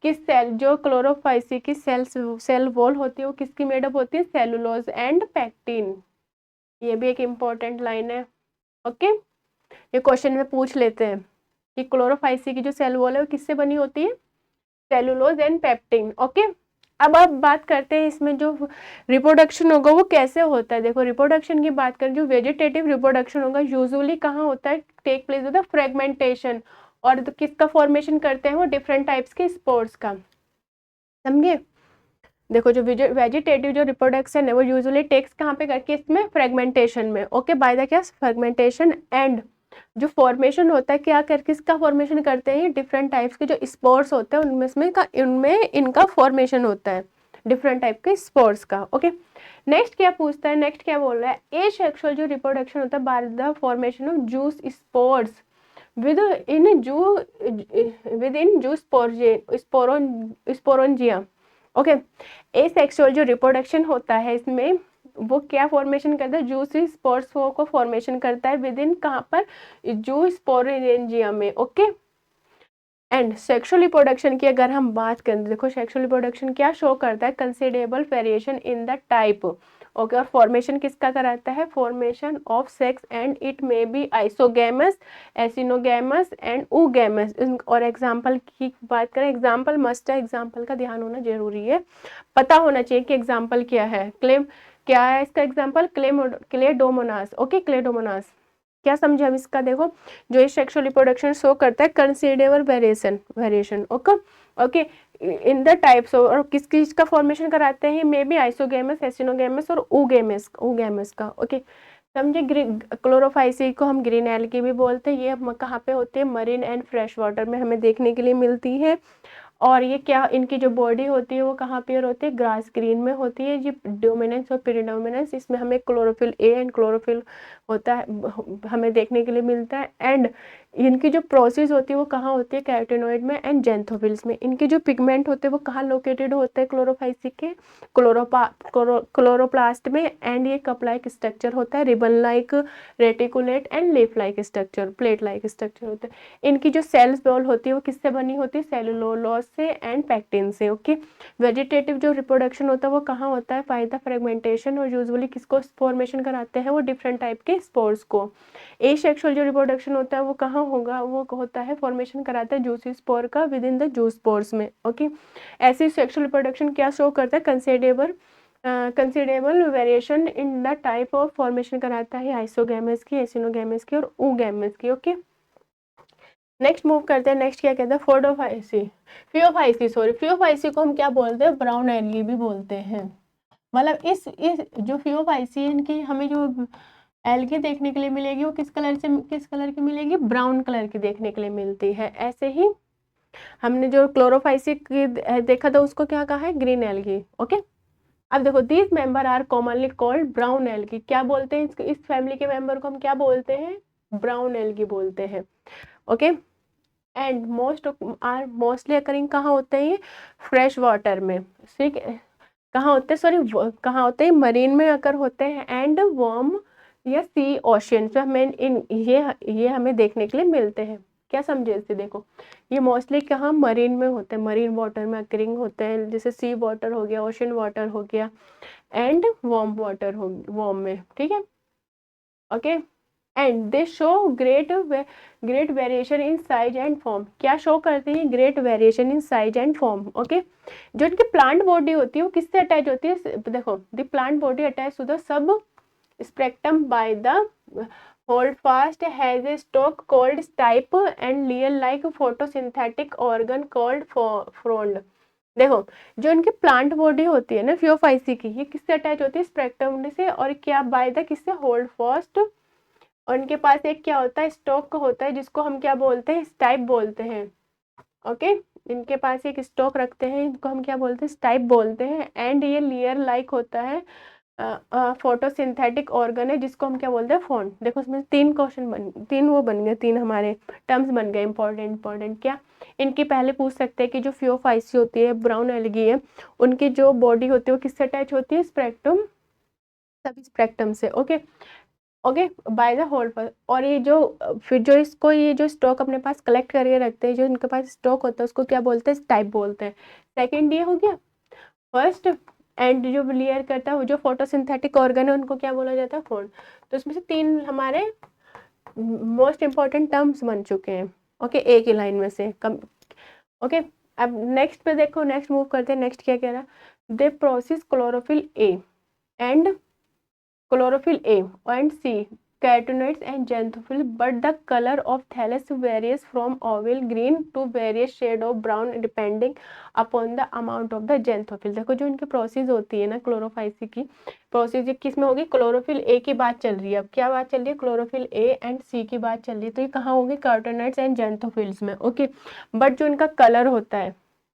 सेल, जो क्लोरोफाइसी की सेल वॉल होती है वो किसकी मेडअप होती है? Cellulose and pectin. ये भी एक इम्पोर्टेंट लाइन है। ओके ये क्वेश्चन में पूछ लेते हैं कि क्लोरोफाइसी की जो सेल वॉल है वो किससे बनी होती है? Cellulose and pectin. ओके अब बात करते हैं इसमें जो रिप्रोडक्शन होगा वो कैसे होता है। देखो रिप्रोडक्शन की बात करें, जो वेजिटेटिव रिप्रोडक्शन होगा यूजुअली कहाँ होता है? टेक प्लेस होता है फ्रेगमेंटेशन, और तो किसका फॉर्मेशन करते हैं वो? डिफरेंट टाइप्स के स्पोर्स का। समझे देखो जो वेजिटेटिव जो रिप्रोडक्शन है वो यूजुअली टेक्स कहाँ पे करके? इसमें फ्रेगमेंटेशन में। ओके बाय द क्या? फ्रेगमेंटेशन। एंड जो फॉर्मेशन होता है क्या कर किसका फॉर्मेशन करते हैं? डिफरेंट टाइप्स के जो स्पोर्स होते हैं उनमें इनका फॉर्मेशन होता है, डिफरेंट टाइप के स्पोर्स का। ओके नेक्स्ट क्या पूछता है? नेक्स्ट क्या बोल रहा है? एसेक्सुअल जो रिप्रोडक्शन होता है by the formation of juice spores with in जू स्पोरोंजिया। ओके एसेक्सुअल जो रिप्रोडक्शन होता है इसमें वो क्या फॉर्मेशन करता है? जूसी स्पोर्स को फॉर्मेशन करता है विद इन कहाँ पर? जू स्पोरेंजिया में। ओके एंड सेक्सुअल रिप्रोडक्शन की अगर हम बात करें, देखो सेक्सुअल रिप्रोडक्शन क्या शो करता है? Considerable variation in the type. Okay और फॉर्मेशन किसका कराता है? Formation of sex and it may be isogamous, anisogamous and oogamous. और एग्जाम्पल की बात करें, एग्जाम्पल मस्ट है, एग्जाम्पल का ध्यान होना जरूरी है, पता होना चाहिए कि एग्जाम्पल क्या है। क्या है इसका एग्जाम्पल? क्लेडोमोनास। ओके क्लेडोमोनास क्या समझे हम इसका? देखो जो ये सेक्सुअल रिप्रोडक्शन शो करता है considerable variation. Okay in the types, और किस किस का फॉर्मेशन कराते हैं? मे बी आइसोगैमस, एसिनोगैमस और ऊगैमस का। ओके समझे क्लोरोफाइसी को हम ग्रीन एल्गी भी बोलते हैं। ये कहाँ पे होते हैं? मरीन एंड फ्रेश वाटर में हमें देखने के लिए मिलती है। और ये क्या इनकी जो बॉडी होती है वो कहाँ पे होती है? ग्रास ग्रीन में होती है। ये डोमिनेंस और प्रीडोमिनेंस, इसमें हमें क्लोरोफिल ए एंड क्लोरोफिल होता है, हमें देखने के लिए मिलता है। एंड इनकी जो प्रोसेस होती है वो कहाँ होती है? कैरोटीनॉइड में एंड जेंथोफिल्स में। इनके जो पिगमेंट होते हैं वो कहाँ लोकेटेड होते हैं? क्लोरोफाइसी के क्लोरोप्लास्ट में। एंड ये कप लाइक स्ट्रक्चर होता है, ribbon like, reticulate and leaf like structure, plate like structure होता है। इनकी जो सेल्स वॉल होती है वो किससे बनी होती है? सेलुलोज से एंड पैक्टिन से। ओके वेजिटेटिव जो रिप्रोडक्शन होता है वो कहाँ होता है? बाय द फ्रेगमेंटेशन, और यूजुअली किसको फॉर्मेशन कराते हैं? वो डिफरेंट टाइप के स्पोर्स को। एसेक्सुअल जो रिप्रोडक्शन होता है वो कहाँ होगा? वो होता है फॉर्मेशन कराता है जूसी स्पोर का with in the juice spores में। ओके ऐसी सेक्सुअल रिप्रोडक्शन क्या शो करता है? Considerable variation in the type of formation कराता है आइसोगैमस की, एसिनोगैमस की और ऊगैमस की। ओके नेक्स्ट मूव करते हैं। नेक्स्ट क्या कहते हैं, फोटोफाइसी, फियोफाइसी, सॉरी फियोफाइसी को हम क्या बोलते हैं, ब्राउन एल्गी भी बोलते हैं। मतलब इस जो फियोफाइसी है इनकी हमें जो एल्गी देखने के लिए मिलेगी वो किस कलर की मिलेगी, ब्राउन कलर की देखने के लिए मिलती है। ऐसे ही हमने जो क्लोरोफाइसी की देखा था उसको क्या कहा है, ग्रीन एल्गी। ओके, अब देखो these member are commonly called brown algae, क्या बोलते हैं इस फैमिली के मेंबर को हम क्या बोलते हैं, ब्राउन एल्गी बोलते हैं। ओके, एंड मोस्टली अकरिंग कहाँ होते हैं, फ्रेश वाटर में, ठीक है, कहाँ होते हैं, सॉरी कहाँ होते हैं, मरीन में अकर होते हैं, एंड वार्म या सी ओशियन, जो हमें ये हमें देखने के लिए मिलते हैं। क्या समझे इससे, देखो ये मोस्टली कहाँ मरीन में होते हैं, मरीन वाटर में अकरिंग होते हैं, जैसे सी वाटर हो गया, ओशन वाटर हो गया, एंड वार्म वाटर हो, वार्म में, ठीक है। Okay, and they show great variation in size and form, क्या शो करते हैं, great variation in size and form. Okay, जो इनकी प्लांट बॉडी होती है वो किससे अटैच होती है, देखो the plant body attach to the sub spectrum by the holdfast has a stalk called stipe and layer like photosynthetic organ called frond। देखो जो इनकी प्लांट बॉडी होती है ना फियोफाइसी की, ये किससे अटैच होती है, स्पेक्ट्रम से, और क्या बाय द किससे, होल्ड फास्ट, और इनके पास एक क्या होता है, स्टॉक होता है जिसको हम क्या बोलते हैं, स्टाइप बोलते हैं। ओके, इनके पास एक स्टॉक रखते हैं, इनको हम क्या बोलते हैं, स्टाइप बोलते हैं, एंड ये लेयर लाइक होता है, फोटोसिंथेटिक ऑर्गन है जिसको हम क्या बोलते हैं, फोन। देखो इसमें तीन वो बन गए, तीन हमारे टर्म्स बन गए इंपॉर्टेंट। क्या इनकी पहले पूछ सकते हैं कि जो फियोफाइसी होती है, ब्राउन एल्गी है, उनकी जो बॉडी होती है वो किससे अटैच होती है, स्पेक्ट्रम, सब स्पेक्ट्रम से। Okay, okay, by the whole पर, और ये जो फिर जो इसको ये जो स्टॉक अपने पास कलेक्ट करके रखते हैं, जो इनके पास स्टॉक होता है उसको क्या बोलते हैं, टाइप बोलते हैं। सेकंड ये हो गया फर्स्ट, एंड जो लेयर करता है वो जो फोटोसिंथेटिक ऑर्गन है उनको क्या बोला जाता है, फोन। तो इसमें से तीन हमारे मोस्ट इंपॉर्टेंट टर्म्स बन चुके हैं। ओके, एक ही लाइन में से कम। ओके, अब नेक्स्ट पे देखो, नेक्स्ट मूव करते हैं। नेक्स्ट क्या कह रहा है, they process chlorophyll A and chlorophyll A and C, carotenoids and xanthophyll, but the color of thallus varies from olive green to various shade of brown depending upon the amount of the xanthophyll। देखो जो इनकी process होती है ना Chlorophyceae की process, ये किस में होगी, क्लोरोफिल ए की बात चल रही है। अब क्या बात चल रही है, क्लोरोफिल ए एंड सी की बात चल रही है, तो ये कहाँ होगी, कार्टोनाइड्स एंड xanthophyll में। ओके, बट जो इनका कलर होता है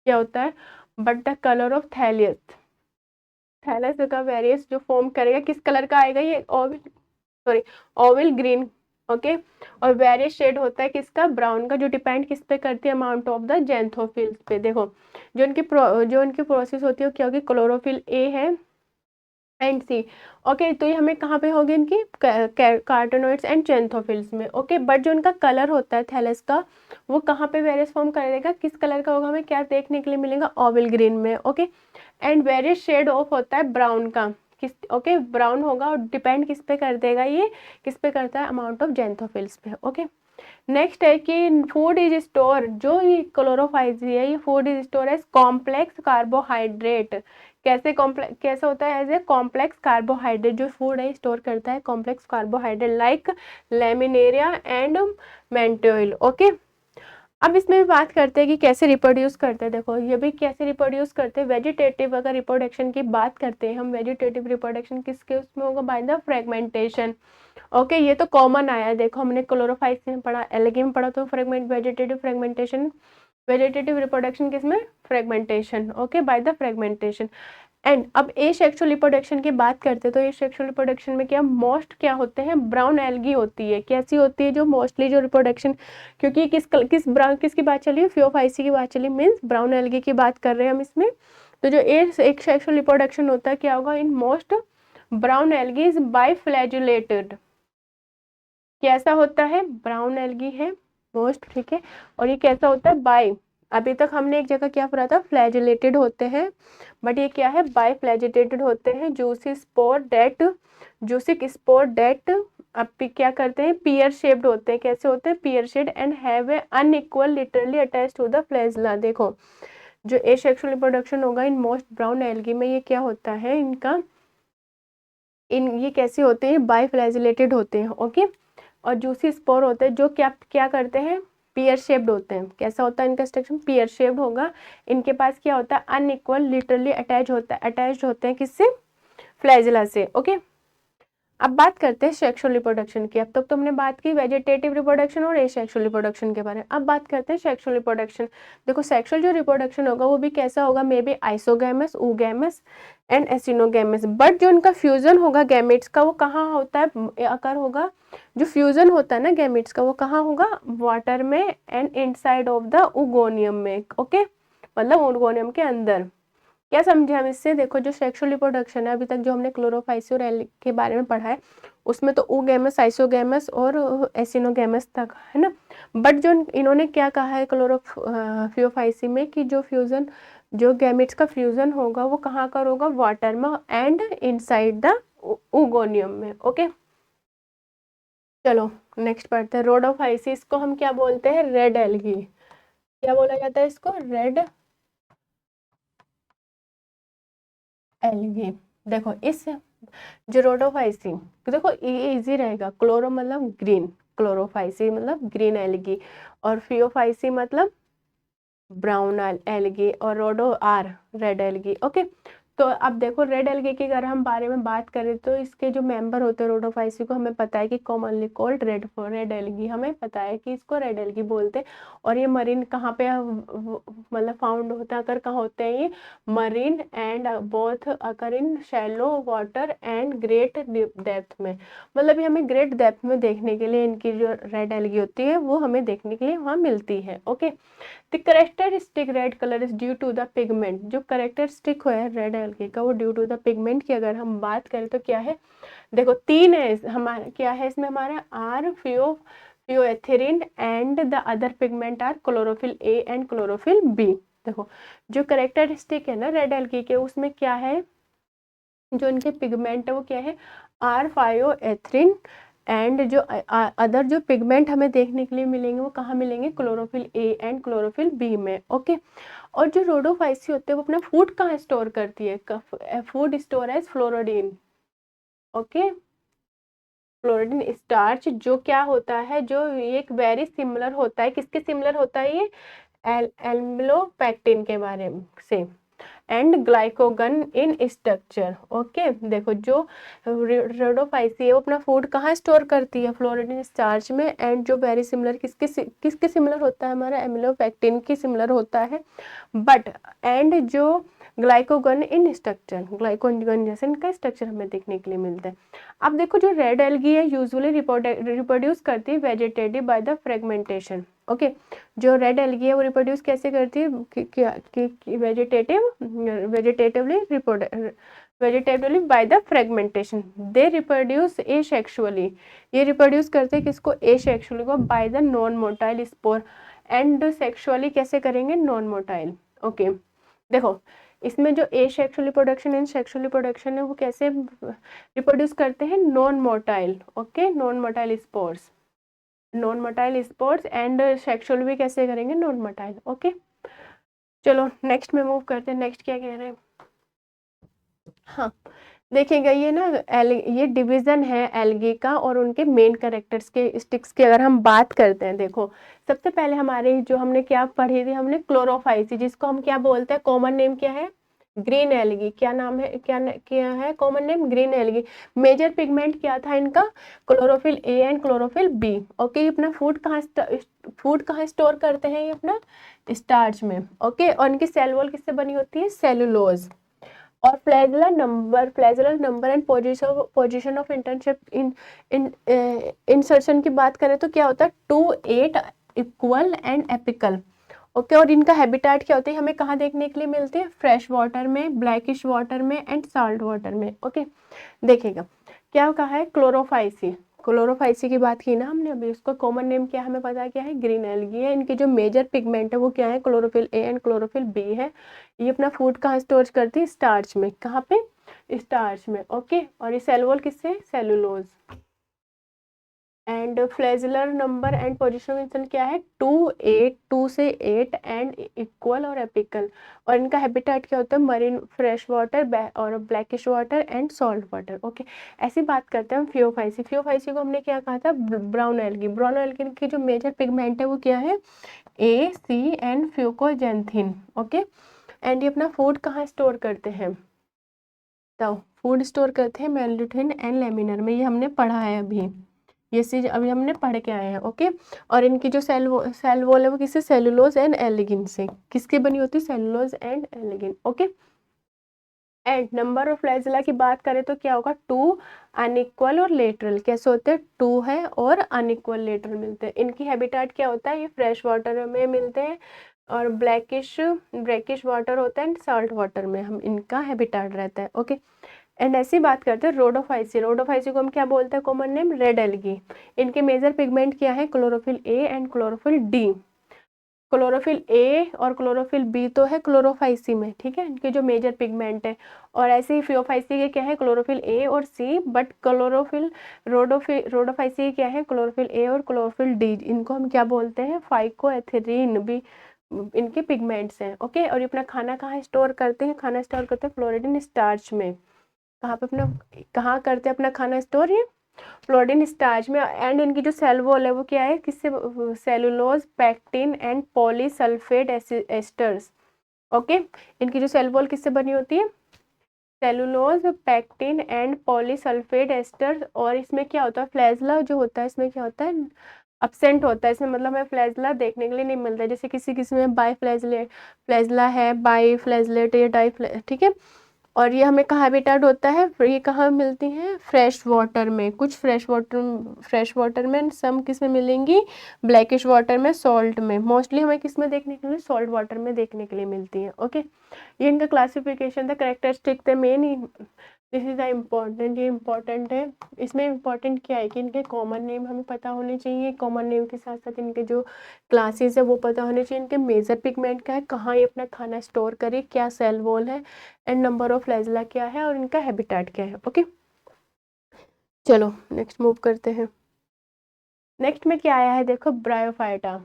क्या होता है, but the colour of thallus का वेरियस जो फॉर्म करेगा किस कलर का आएगा, ये ओविल ग्रीन। ओके, और वेरियस शेड होता है किसका, ब्राउन का, जो डिपेंड किस पे करती है, अमाउंट ऑफ द जेंथोफिल्स पे। देखो जो इनकी प्रोसेस होती है वो क्या होगी, क्लोरोफिल ए है एंड सी। ओके, तो ये हमें कहाँ पे होगी, इनकी कार्टोनोइड्स एंड जेंथोफिल्स में। ओके, बट जो इनका कलर होता है थैलस का, वो कहाँ पे वेरियस फॉर्म करेगा, किस कलर का होगा, हमें क्या देखने के लिए मिलेगा, ओविल ग्रीन में। Okay, and various shade of होता है ब्राउन का, किस, ओके ब्राउन होगा, और डिपेंड किस पे कर देगा, ये किस पे करता है, अमाउंट ऑफ जेंथोफिल्स पे। ओके, नेक्स्ट है कि फूड इज स्टोर, जो ये क्लोरोफाइसी है ये food is store as complex carbohydrate. कैसे होता है, एज ए कॉम्प्लेक्स कार्बोहाइड्रेट, जो फूड है स्टोर करता है complex carbohydrate like laminarin and mannitol. Okay, अब इसमें भी बात करते हैं कि कैसे रिप्रोड्यूस करते हैं। देखो ये भी कैसे रिप्रोड्यूस करते हैं, वेजिटेटिव अगर रिप्रोडक्शन की बात करते हैं हम, वेजिटेटिव रिप्रोडक्शन किसके उसमें होगा, बाय द फ्रेगमेंटेशन। ओके, ये तो कॉमन आया है, देखो हमने क्लोरोफाइट में पढ़ा, एल्गी में पढ़ा, तो वेजिटेटिव फ्रेगमेंटेशन, वेजिटेटिव रिप्रोडक्शन किसमें, fragmentation. Okay, by the fragmentation. And अब ए सेक्सुअल रिप्रोडक्शन की बात करते हैं, तो ए सेक्सुअल रिप्रोडक्शन में क्या मोस्ट क्या होते हैं, ब्राउन एल्गी होती है। कैसी होती है, जो मोस्टली जो रिप्रोडक्शन, क्योंकि किसकी बात चली है, फियोफाइसी की बात चली, मीन्स ब्राउन एल्गी की बात कर रहे हैं हम इसमें। तो जो एक सेक्सुअल रिप्रोडक्शन होता है क्या होगा, in most brown algae is biflagellated. कैसा होता है, ब्राउन एल्गी है मोस्ट, ठीक है, और ये कैसा होता है, बाई, अभी तक हमने एक जगह क्या पढ़ा था, फ्लैजिलेटेड होते हैं, बट ये क्या है, बाई फ्लैजिलेटेड होते हैं। जूसिक स्पोर डेट अब क्या करते हैं, पियर शेप्ड होते हैं। कैसे होते हैं, pear shaped, and have a unequal literally attached to the flagella. देखो जो एसेक्सुअल रिप्रोडक्शन होगा इन मोस्ट ब्राउन एल्गी में, ये क्या होता है इनका, ये कैसे होते हैं, बाई फ्लैजिलेटेड होते हैं। ओके, और जूसी स्पोर होते हैं जो क्या क्या करते हैं, पीयर शेप्ड होते हैं। कैसा होता है इनका स्ट्रक्चर? पीयर शेप्ड होगा। इनके पास क्या होता है? अनइक्वल लिटरली अटैच्ड होते हैं किससे? फ्लैजिला से। ओके, अब बात करते हैं सेक्सुअल रिप्रोडक्शन की। अब तक तो हमने बात की वेजिटेटिव रिप्रोडक्शन और एसेक्सुअल रिप्रोडक्शन के बारे में। अब बात करते हैं सेक्सुअल रिप्रोडक्शन। देखो सेक्सुअल जो रिप्रोडक्शन होगा वो भी कैसा होगा? May be isogamous, oogamous and anisogamous. But जो इनका फ्यूजन होगा गैमेट्स का वो कहाँ होता है? अकर होगा। जो फ्यूजन होता है ना गैमेट्स का वो कहाँ होगा? वाटर में एंड इनसाइड ऑफ द oogoनियम में। ओके, मतलब oogoनियम के अंदर। क्या समझे हम इससे? देखो जो सेक्सुअल रिप्रोडक्शन है अभी तक जो हमने क्लोरोफाइसी और एल के बारे में पढ़ा है उसमें तो oogamous, आइसोगैमस और एसिनोगैमस तक है ना। बट जो इन्होंने क्या कहा है क्लोरोफियोफाइसी में कि जो फ्यूजन, जो गैमेट्स का फ्यूजन होगा वो कहाँ कर होगा? वाटर में एंड इनसाइड द oogoनियम में। ओके, चलो नेक्स्ट पढ़ते हैं। रोडोफाइसिस को हम क्या बोलते हैं? Red algae. क्या बोला जाता है इसको? Red algae. देखो इस जो रोडोफाइसी, देखो ये इजी रहेगा। क्लोरो मतलब ग्रीन, क्लोरोफाइसी मतलब ग्रीन एल्गी, और फियोफाइसी मतलब ब्राउन एल्गी, और रोडो आर रेड एल्गी। ओके, तो अब देखो रेड एल्गी की अगर हम बारे में बात करें तो इसके जो मेंबर होते हैं रोडोफाइसी को हमें पता है कि कॉमनली कॉल्ड रेड एल्गी, हमें पता है कि इसको रेड एल्गी बोलते हैं। और ये मरीन कहाँ पे मतलब फाउंड होता है? अगर कहाँ होते हैं ये? Marine and both occur in shallow water and great depth में। मतलब ये हमें ग्रेट डेप्थ में देखने के लिए इनकी जो रेड एल्गी होती है वो हमें देखने के लिए वहाँ मिलती है। Okay, the characteristic red colour is due to the pigment. जो करेक्टरिस्टिक है रेड एल्गी का वो ड्यू टू द पिगमेंट की अगर हम बात करें तो क्या है? देखो तीन है हमारा, क्या है इसमें हमारा? Are phycoerythrin and the other pigment are chlorophyll A and chlorophyll b. देखो जो करेक्टरिस्टिक है ना रेड एल्गी के उसमें क्या है? जो इनके पिगमेंट है वो क्या है? आर फायोएथ्रिन एंड जो अदर जो पिगमेंट हमें देखने के लिए मिलेंगे वो कहाँ मिलेंगे? Chlorophyll A and chlorophyll B में। ओके, और जो रोडोफाइसी होते हैं वो अपना फूड कहाँ स्टोर करती है? Food store as floridean. Okay, floridean starch जो क्या होता है? जो एक वेरी सिमिलर होता है, किसके सिमिलर होता है ये? एल्मिलोपेक्टिन के बारे में से एंड ग्लाइकोगन इन स्ट्रक्चर। ओके, देखो जो रोडोफाइसी है वो अपना फूड कहाँ स्टोर करती है? फ्लोरिडिन स्टार्च में। एंड जो वेरी सिमिलर किसके सिमिलर होता है? हमारा एमिलोपेक्टिन की सिमिलर होता है। बट एंड जो ग्लाइकोगन इन स्ट्रक्चर, ग्लाइकोगन जैसे इनका स्ट्रक्चर हमें देखने के लिए मिलता है। अब देखो जो रेड एल्गी है यूजुअली रिप्रोड्यूस करती है vegetative by the fragmentation. Okay, जो रेड एल्गी है वो रिप्रोड्यूस कैसे करती है? Vegetatively by the fragmentation. They reproduce asexually. ये रिप्रोड्यूस करते हैं किसको? एसेक्सुअली को by the non motile spore. And sexually कैसे करेंगे? Non motile. ओके, देखो इसमें जो asexual reproduction and sexual reproduction है वो कैसे रिप्रोड्यूस करते हैं? Non motile. Okay, non motile spores, non motile spores and sexual भी कैसे करेंगे? Non motile. ओके, चलो नेक्स्ट में मूव करते हैं। नेक्स्ट क्या कह रहे हैं? हाँ, देखिएगा ये ना ये डिवीजन है एल्गी का और उनके मेन कैरेक्टर्स के स्टिक्स की अगर हम बात करते हैं। देखो सबसे पहले हमारे जो हमने क्या पढ़ी थी? हमने क्लोरोफाइसी, जिसको हम क्या बोलते हैं? कॉमन नेम क्या है? Green algae. क्या नाम है? क्या है common name? Green algae. Major pigment क्या था इनका? Chlorophyll A and chlorophyll B. Okay, अपना फूड कहाँ स्टोर करते हैं? ये अपना स्टार्च में। ओके, और इनकी सेल वॉल किससे बनी होती है? सेलुलोज। और flagellar number and position of internship in insertion की बात करें तो क्या होता है? 2, 8 इक्वल एंड एपिकल। ओके, और इनका हैबिटेट क्या होती है? हमें कहाँ देखने के लिए मिलती है? फ्रेश वाटर में, ब्लैकिश वाटर में एंड साल्ट वाटर में। ओके, देखिएगा क्या कहा है? क्लोरोफाइसी, क्लोरोफाइसी की बात की ना हमने अभी, उसका कॉमन नेम क्या हमें पता है क्या है? ग्रीन एल्गी है। इनकी जो मेजर पिगमेंट है वो क्या है? Chlorophyll A and chlorophyll B है। ये अपना फूड कहाँ स्टोर करती है? स्टार्च में। कहाँ पे? स्टार्च में। ओके, और ये सेल वॉल किससे? Cellulose. And flagellar number and position क्या है 2 से 8 एंड इक्वल और एपिकल। और इनका हैबिटेट क्या होता है मरीन, फ्रेश वाटर और blackish water and salt water. Okay, ऐसी बात करते हैं हम फियोफाइसी। फियोफाइसी को हमने क्या कहा था, ब्राउन एल्गी। ब्राउन एल्गी की जो मेजर पिगमेंट है वो क्या है, ए, सी एंड फ्यूकोजेंथिन। ओके, एंड ये अपना फूड कहाँ स्टोर करते हैं, तो फूड स्टोर करते हैं मेल्टोनिन एंड लेमिनर में। ये हमने पढ़ा है अभी, ये चीज अभी हमने पढ़ के आए हैं। ओके, और इनकी जो सेल वॉल है वो किससे, सेलुलोज एंड एलिगिन से। किसके बनी होती है, cellulose and algin. Okay, and number of flagella की बात करें तो क्या होगा, 2 अनइक्वल और लेटरल। कैसे होते हैं, 2 है और अनइक्वल लेटरल मिलते हैं। इनकी हैबिटेट क्या होता है, ये फ्रेश वाटर में मिलते हैं और ब्रैकिश वाटर होता है एंड साल्ट वाटर में हम इनका हैबिटेट रहता है। ओके, एंड ऐसी बात करते हैं रोडोफाइसी। रोडोफाइसी को हम क्या बोलते हैं, कॉमन नेम रेड एल्गी। इनके मेजर पिगमेंट क्या है, chlorophyll A and chlorophyll d. Chlorophyll a और क्लोरोफिल बी तो है क्लोरोफाइसी में, ठीक है, इनके जो मेजर पिगमेंट है। और ऐसे ही फियोफाइसी के क्या है, क्लोरोफिल ए और सी, बट क्लोरोफिल रोडोफाइसी के क्या है, क्लोरोफिल ए और क्लोरोफिल डी। इनको हम क्या बोलते हैं, फाइकोएथिलीन भी इनके पिगमेंट्स हैं। ओके, और ये अपना खाना कहाँ स्टोर करते हैं, खाना स्टोर करते हैं फ्लोरिडन स्टार्च में। कहाँ पे अपना, कहाँ करते हैं अपना खाना स्टोर, ये फ्लोरिडन स्टार्च में। एंड इनकी जो सेल वॉल है वो क्या है, किससे, cellulose, pectin and polysulphate asters. Okay, इनकी जो सेल वॉल किससे बनी होती है, cellulose, pectin and polysulphate asters. और इसमें क्या होता है, फ्लैजिला जो होता है इसमें क्या होता है, अब्सेंट होता है इसमें, मतलब हमें फ्लैजिला देखने के लिए नहीं मिलता है। जैसे किसी किसी में फ्लैजिला है, बाई फ्लैजिलेट या ठीक है। और ये हमें कहाँ हैबिटेट होता है, ये कहाँ मिलती हैं, फ्रेश वाटर में। कुछ फ्रेश वाटर में, सम किस में मिलेंगी, ब्लैकिश वाटर में, सॉल्ट में। मोस्टली हमें किस में देखने के लिए, सॉल्ट वाटर में देखने के लिए मिलती हैं। ओके, ये इनका क्लासिफिकेशन था, कैरेक्टरिस्टिक थे main. This is the important, ये इम्पॉर्टेंट है। इसमें इम्पॉर्टेंट क्या है कि इनके कॉमन नेम हमें पता होने चाहिए, कॉमन नेम के साथ साथ इनके जो क्लासेस है वो पता होने चाहिए, इनके मेजर पिगमेंट क्या है, कहाँ ये अपना खाना स्टोर करे, क्या सेल वॉल है, एंड नंबर ऑफ फ्लैजिला क्या है, और इनका हैबिटेट क्या है। ओके, चलो नेक्स्ट मूव करते हैं। नेक्स्ट में क्या आया है, देखो ब्रायोफाइटा।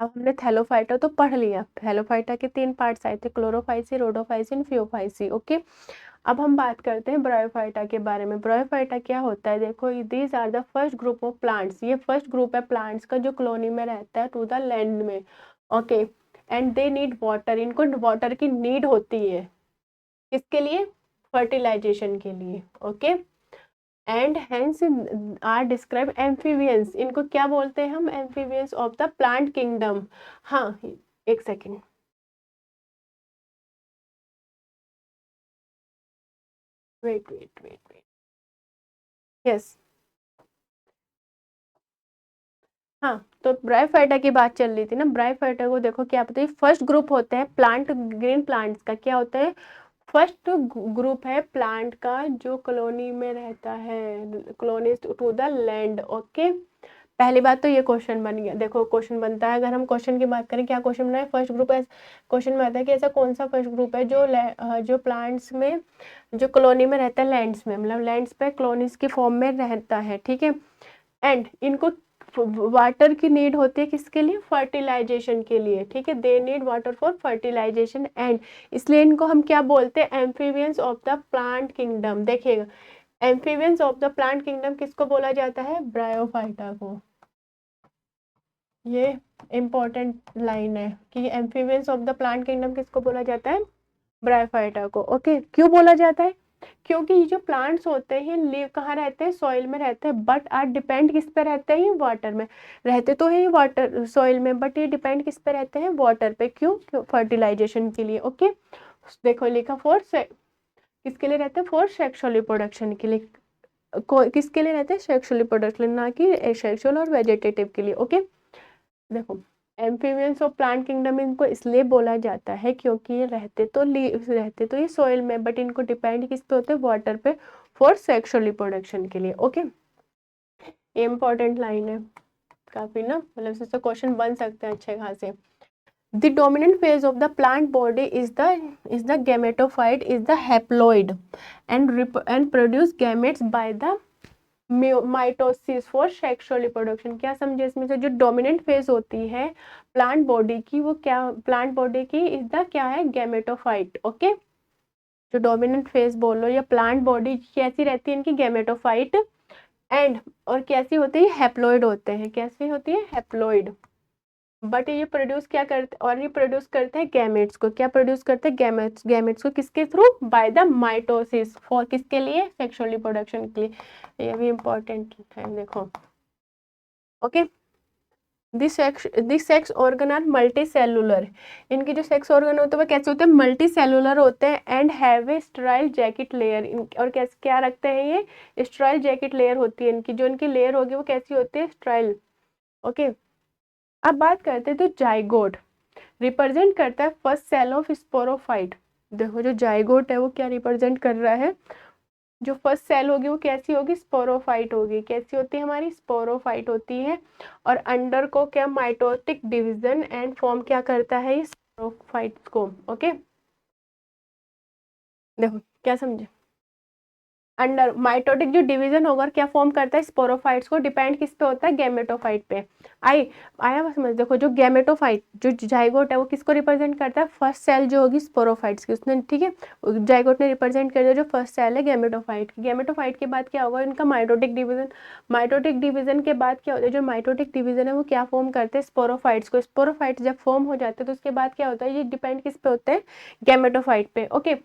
अब हमने थैलोफाइटा तो पढ़ लिया। थैलोफाइटा के 3 पार्ट्स आए थे, Chlorophyceae, Rhodophyceae and Phaeophyceae. Okay, अब हम बात करते हैं ब्रायोफाइटा के बारे में। ब्रायोफाइटा क्या होता है, देखो these are the first group of plants. ये फर्स्ट ग्रुप है प्लांट्स का जो कॉलोनी में रहता है टू द लैंड में। Okay, and they need water, इनको वाटर की नीड होती है, किसके लिए, फर्टिलाइजेशन के लिए। Okay, and hence are describe amphibians. इनको क्या बोलते हैं हम, amphibians of the plant kingdom. हाँ, एक second, wait wait wait wait, yes, हाँ, तो ब्रायोफाइटा की बात चल रही थी ना। ब्रायोफाइटा को देखो क्या पता है, फर्स्ट ग्रुप होते हैं प्लांट, ग्रीन प्लांट्स का क्या होता है, फर्स्ट ग्रुप है प्लांट का जो कॉलोनी में रहता है, colony to the land. Okay, पहली बात तो ये क्वेश्चन बन गया। देखो क्वेश्चन बनता है, अगर हम क्वेश्चन की बात करें, क्या क्वेश्चन बना है, फर्स्ट ग्रुप है। क्वेश्चन में आता है कि ऐसा कौन सा फर्स्ट ग्रुप है जो जो प्लांट्स में, जो कॉलोनी में रहता है, लैंड्स में, मतलब लैंड्स पे कॉलोनीज की फॉर्म में रहता है, ठीक है। एंड इनको वाटर की नीड होती है, किसके लिए, फर्टिलाइजेशन के लिए, ठीक है। They need water for fertilization, and इसलिए इनको हम क्या बोलते हैं, amphibians of the plant kingdom. देखिएगा, amphibians of the plant kingdom किसको बोला जाता है, ब्रायोफाइटा को। ये इम्पोर्टेंट लाइन है कि amphibians of the plant kingdom किसको बोला जाता है, ब्रायोफाइटा को। ओके, क्यों बोला जाता है, क्योंकि ये जो प्लांट्स होते हैं लिव कहाँ रहते हैं, सॉइल में रहते हैं, बट आर डिपेंड किस पे रहते हैं, वाटर में रहते तो है, ये वाटर सॉइल में, बट ये डिपेंड किस पे रहते हैं, वाटर पे। क्यों, फर्टिलाइजेशन के लिए। ओके, देखो लिखा किसके लिए रहते हैं, फॉर सेक्सुअल रिप्रोडक्शन के लिए। किसके लिए रहते हैं, सेक्सुअल रिप्रोडक्शन, ना कि सेक्सुअल और वेजिटेटिव के लिए। ओके, देखो एम्फीबियंस ऑफ प्लांट किंगडम इनको इसलिए बोला जाता है क्योंकि ये रहते तो ये सॉइल में, बट इनको डिपेंड किस पे होते हैं, वाटर पे, फॉर सेक्सुअल रिप्रोडक्शन के लिए। ओके, ये इंपॉर्टेंट लाइन है काफी ना, मतलब इससे क्वेश्चन बन सकते हैं अच्छे खासे। The dominant phase of the plant body is the gametophyte, is the haploid and produce gametes by the mitosis for sexual reproduction. क्या समझे इसमें से? जो डोमिनेंट फेज होती है प्लांट बॉडी की, वो क्या, प्लांट बॉडी की इज द क्या है, गैमेटोफाइट। ओके, जो डोमिनेंट फेज बोलो या प्लांट बॉडी कैसी रहती है इनकी, गैमेटोफाइट। एंड और कैसी होती है, हैप्लॉइड होते हैं। कैसी होती है, हैप्लॉइड। बट ये प्रोड्यूस क्या करते, और ये प्रोड्यूस करते हैं गैमेट्स को। क्या प्रोड्यूस करते हैं, गैमेट्स। गैमेट्स को किसके through, by the mitosis. For किसके लिए, सेक्सुअल रिप्रोडक्शन के लिए। ये भी इंपॉर्टेंट है, देखो। Okay, this sex organ are multicellular. इनके जो सेक्स ऑर्गन होते हैं वो कैसे होते हैं, मल्टी सेलुलर होते हैं। And have A sterile jacket layer. और कैसे क्या रखते हैं ये, स्टेराइल जैकेट लेयर होती है इनकी। जो इनकी लेयर होगी वो कैसी होती है, स्टेराइल। ओके, अब बात करते हैं तो जाइगोट रिप्रेजेंट करता है फर्स्ट सेल ऑफ स्पोरोफाइट। देखो जो जाइगोट है वो क्या रिप्रेजेंट कर रहा है, जो फर्स्ट सेल होगी वो कैसी होगी, स्पोरोफाइट होगी। कैसी होती है हमारी, स्पोरोफाइट होती है। और अंडर को क्या, माइटोटिक डिवीजन एंड फॉर्म क्या करता है, ये स्पोरोफाइट्स को। ओके, देखो क्या समझे, अंडर माइटोटिक जो डिवीजन होगा और क्या फॉर्म करता है, स्पोरोफाइट्स को। डिपेंड किस पे होता है, गैमेटोफाइट पे। आई आया बस समझ। देखो जो गैमेटोफाइट, जो जाइगोट है वो किसको रिप्रेजेंट करता है, फर्स्ट सेल जो होगी स्पोरोफाइट्स की, उसने, ठीक है, जाइगोट ने रिप्रेजेंट कर दिया जो फर्स्ट सेल है गैमेटोफाइट की। गैमेटोफाइट के बाद क्या होगा, इनका माइटोटिक डिवीजन। माइटोटिक डिवीजन के बाद क्या होता है, जो माइटोटिक डिवीजन है वो क्या फॉर्म करते हैं, स्पोरोफाइट्स को। स्पोरोफाइट्स जब फॉर्म हो जाते हैं तो उसके बाद क्या होता है, ये डिपेंड किस पे होते हैं, गैमेटोफाइट पे। ओके,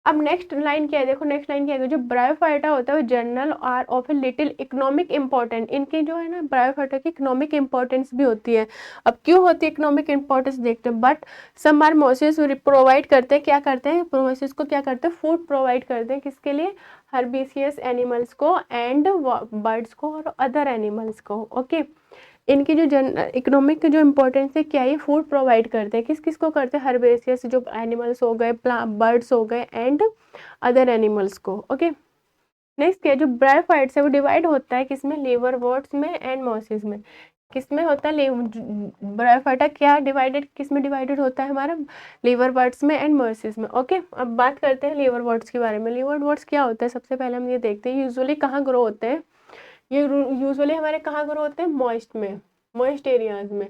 अब नेक्स्ट लाइन क्या है, देखो नेक्स्ट लाइन क्या है, जो ब्रायोफाइटा होता है वो general R of a little economic important. इनके जो है ना ब्रायोफाइटा की इकोनॉमिक इंपॉर्टेंस भी होती है। अब क्यों होती है इकोनॉमिक इंपॉर्टेंस, देखते हैं। बट सम आर मोसिस प्रोवाइड करते हैं, क्या करते हैं, मोसिस को क्या करते हैं, फूड प्रोवाइड करते हैं। किसके लिए, हर्बिसियस एनिमल्स को एंड बर्ड्स को और अदर एनिमल्स को। ओके, इनकी जो इकोनॉमिक जो इम्पोर्टेंस है क्या, ये फूड प्रोवाइड करते हैं। किस किस को करते हैं, हर्बेसियस जो एनिमल्स हो गए, बर्ड्स हो गए एंड अदर एनिमल्स को। ओके, नेक्स्ट क्या है, जो ब्रायोफाइट्स है वो डिवाइड होता है किसमें, लिवरवर्ट्स में एंड मॉसिस में। किसमें होता है, ब्रायोफाइटा क्या डिवाइडेड, किसमें डिवाइडेड होता है हमारा, लिवरवर्ट्स में एंड मॉसिस में। ओके, अब बात करते हैं लिवरवर्ट्स के बारे में। लिवरवर्ट्स क्या होता है, सबसे पहले हम ये देखते हैं यूजुअली कहाँ ग्रो होते हैं। ये यूजुअली हमारे कहाँ ग्रो होते हैं, मॉइस्ट में, मॉइस्ट एरियाज में।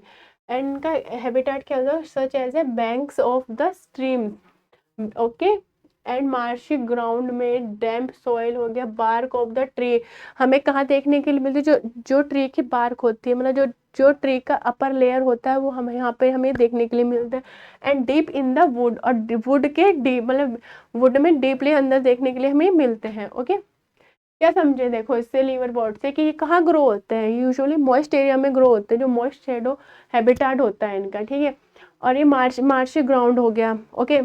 एंड इनका हैबिटेट क्या होता है, such as a banks of the stream. Okay, and marshy ground में, डैम्प सॉइल हो गया, बार्क ऑफ द ट्री। हमें कहाँ देखने के लिए मिलती है, जो ट्री की बार्क होती है, मतलब जो ट्री का अपर लेयर होता है वो हमें यहाँ पे हमें देखने के लिए मिलता है। And deep in the wood, और वुड के डीप मतलब वुड में डीपली अंदर देखने के लिए हमें मिलते हैं। ओके, क्या समझे, देखो इससे लीवर बोर्ड से कि ये कहाँ ग्रो होते हैं, यूजुअली मॉइस्ट एरिया में ग्रो होते हैं, जो मॉइस्ट शेडो हैबिटेट होता है इनका, ठीक है। और ये मार्शी ग्राउंड हो गया। Okay,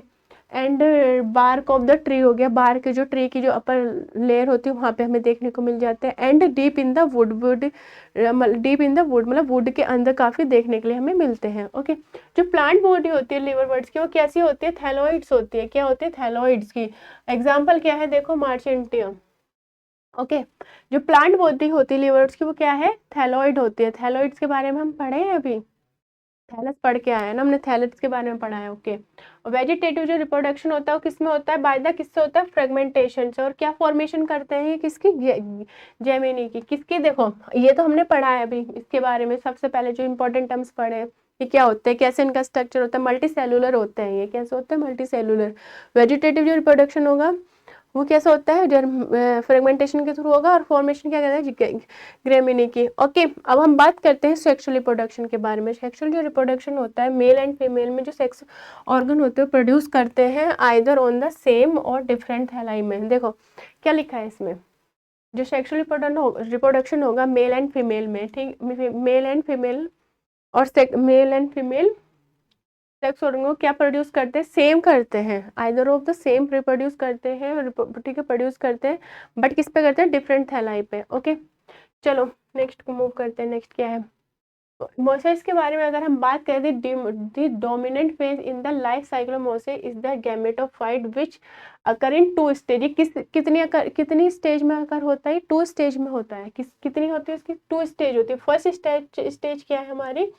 and bark of the tree हो गया, बार्क जो ट्री की जो अपर लेयर होती है वहाँ पे हमें देखने को मिल जाते हैं। And deep in the wood deep in the wood मतलब वुड के अंदर काफ़ी देखने के लिए हमें मिलते हैं। ओके, जो प्लांट बॉडी होती है लिवर बर्ड्स की वो कैसी होती है, थैलोइड्स होती है। क्या होती है, थैलोइड्स की। एग्जाम्पल क्या है, देखो मार्चेंटियम। ओके, जो प्लांट बॉडी होती है लिवर्स की वो क्या है, थैलॉइड होती है। थैलॉइड्स के बारे में हम पढ़े हैं अभी, थैलस पढ़ के आए हैं ना हमने, थैलस के बारे में पढ़ा है। ओके, और वेजिटेटिव जो रिप्रोडक्शन होता है वो किसमें होता है, बाय द किससे होता है, फ्रेगमेंटेशन से। और क्या फॉर्मेशन करते हैं ये, किसकी, जेमिनी की। किसकी, देखो ये तो हमने पढ़ा है अभी, इसके बारे में सबसे पहले जो इंपॉर्टेंट टर्म्स पढ़े हैं ये क्या होते हैं, कैसे इनका स्ट्रक्चर होता है, मल्टी सेलुलर होते हैं ये। कैसे होते हैं, मल्टी सेलुलर। वेजिटेटिव जो रिप्रोडक्शन होगा वो कैसा होता है, फ्रेगमेंटेशन के थ्रू होगा। और फॉर्मेशन क्या कहते हैं, ग्रेमिनी की। ओके, अब हम बात करते हैं सेक्सुअल रिप्रोडक्शन के बारे में। सेक्सुअल जो रिप्रोडक्शन होता है मेल एंड फीमेल में, जो सेक्स ऑर्गन होते हैं प्रोड्यूस करते हैं आइदर ऑन द सेम और डिफरेंट थैलाई में। देखो क्या लिखा है इसमें, जो सेक्सुअल रिप्रोडक्शन होगा मेल एंड फीमेल में, ठीक, मेल एंड फीमेल और male and female sex organ को क्या प्रोड्यूस करते हैं, सेम करते हैं, either of the same reproduce करते हैं, ठीक है, प्रोड्यूस करते हैं। बट किस पे करते हैं, डिफरेंट थैलाई पे। ओके, चलो नेक्स्ट को मूव करते हैं। नेक्स्ट क्या है, मोसेस के बारे में अगर हम बात करें, the dominant phase in the life cycle of mosses is the gametophyte which occur in two stage. कितनी स्टेज में अकर होता है, टू स्टेज में होता है। कितनी होती है इसकी, टू स्टेज होती है। फर्स्ट स्टेज क्या है हमारी,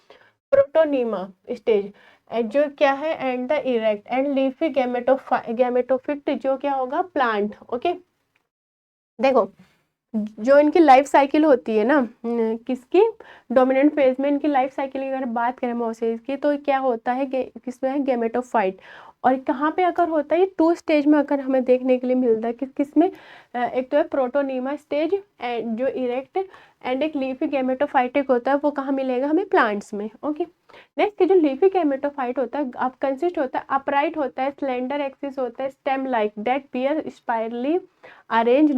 प्रोटोनीमा स्टेज, जो क्या है, and the erect and leafy gametophyte जो क्या होगा, प्लांट। ओके, देखो जो इनकी लाइफ साइकिल होती है ना, किसकी, डोमिनेंट फेज में इनकी लाइफ साइकिल की अगर बात करें मोसेस की, तो क्या होता है किसमें है गेमेटोफाइट। और कहाँ पे अगर होता है ये 2 स्टेज में अगर हमें देखने के लिए मिलता है, किसमें, एक तो है प्रोटोनीमा स्टेज एंड जो इरेक्ट, एंड एक लीफी गेमेटोफाइटिक होता है, वो कहाँ मिलेगा हमें, प्लांट्स में। ओके, नेक्स्ट जो लीफी गेमेटोफाइट होता है अब कंसिस्ट होता है, अपराइट होता है, स्लेंडर एक्सिस होता है, stem like that bear spirally arrange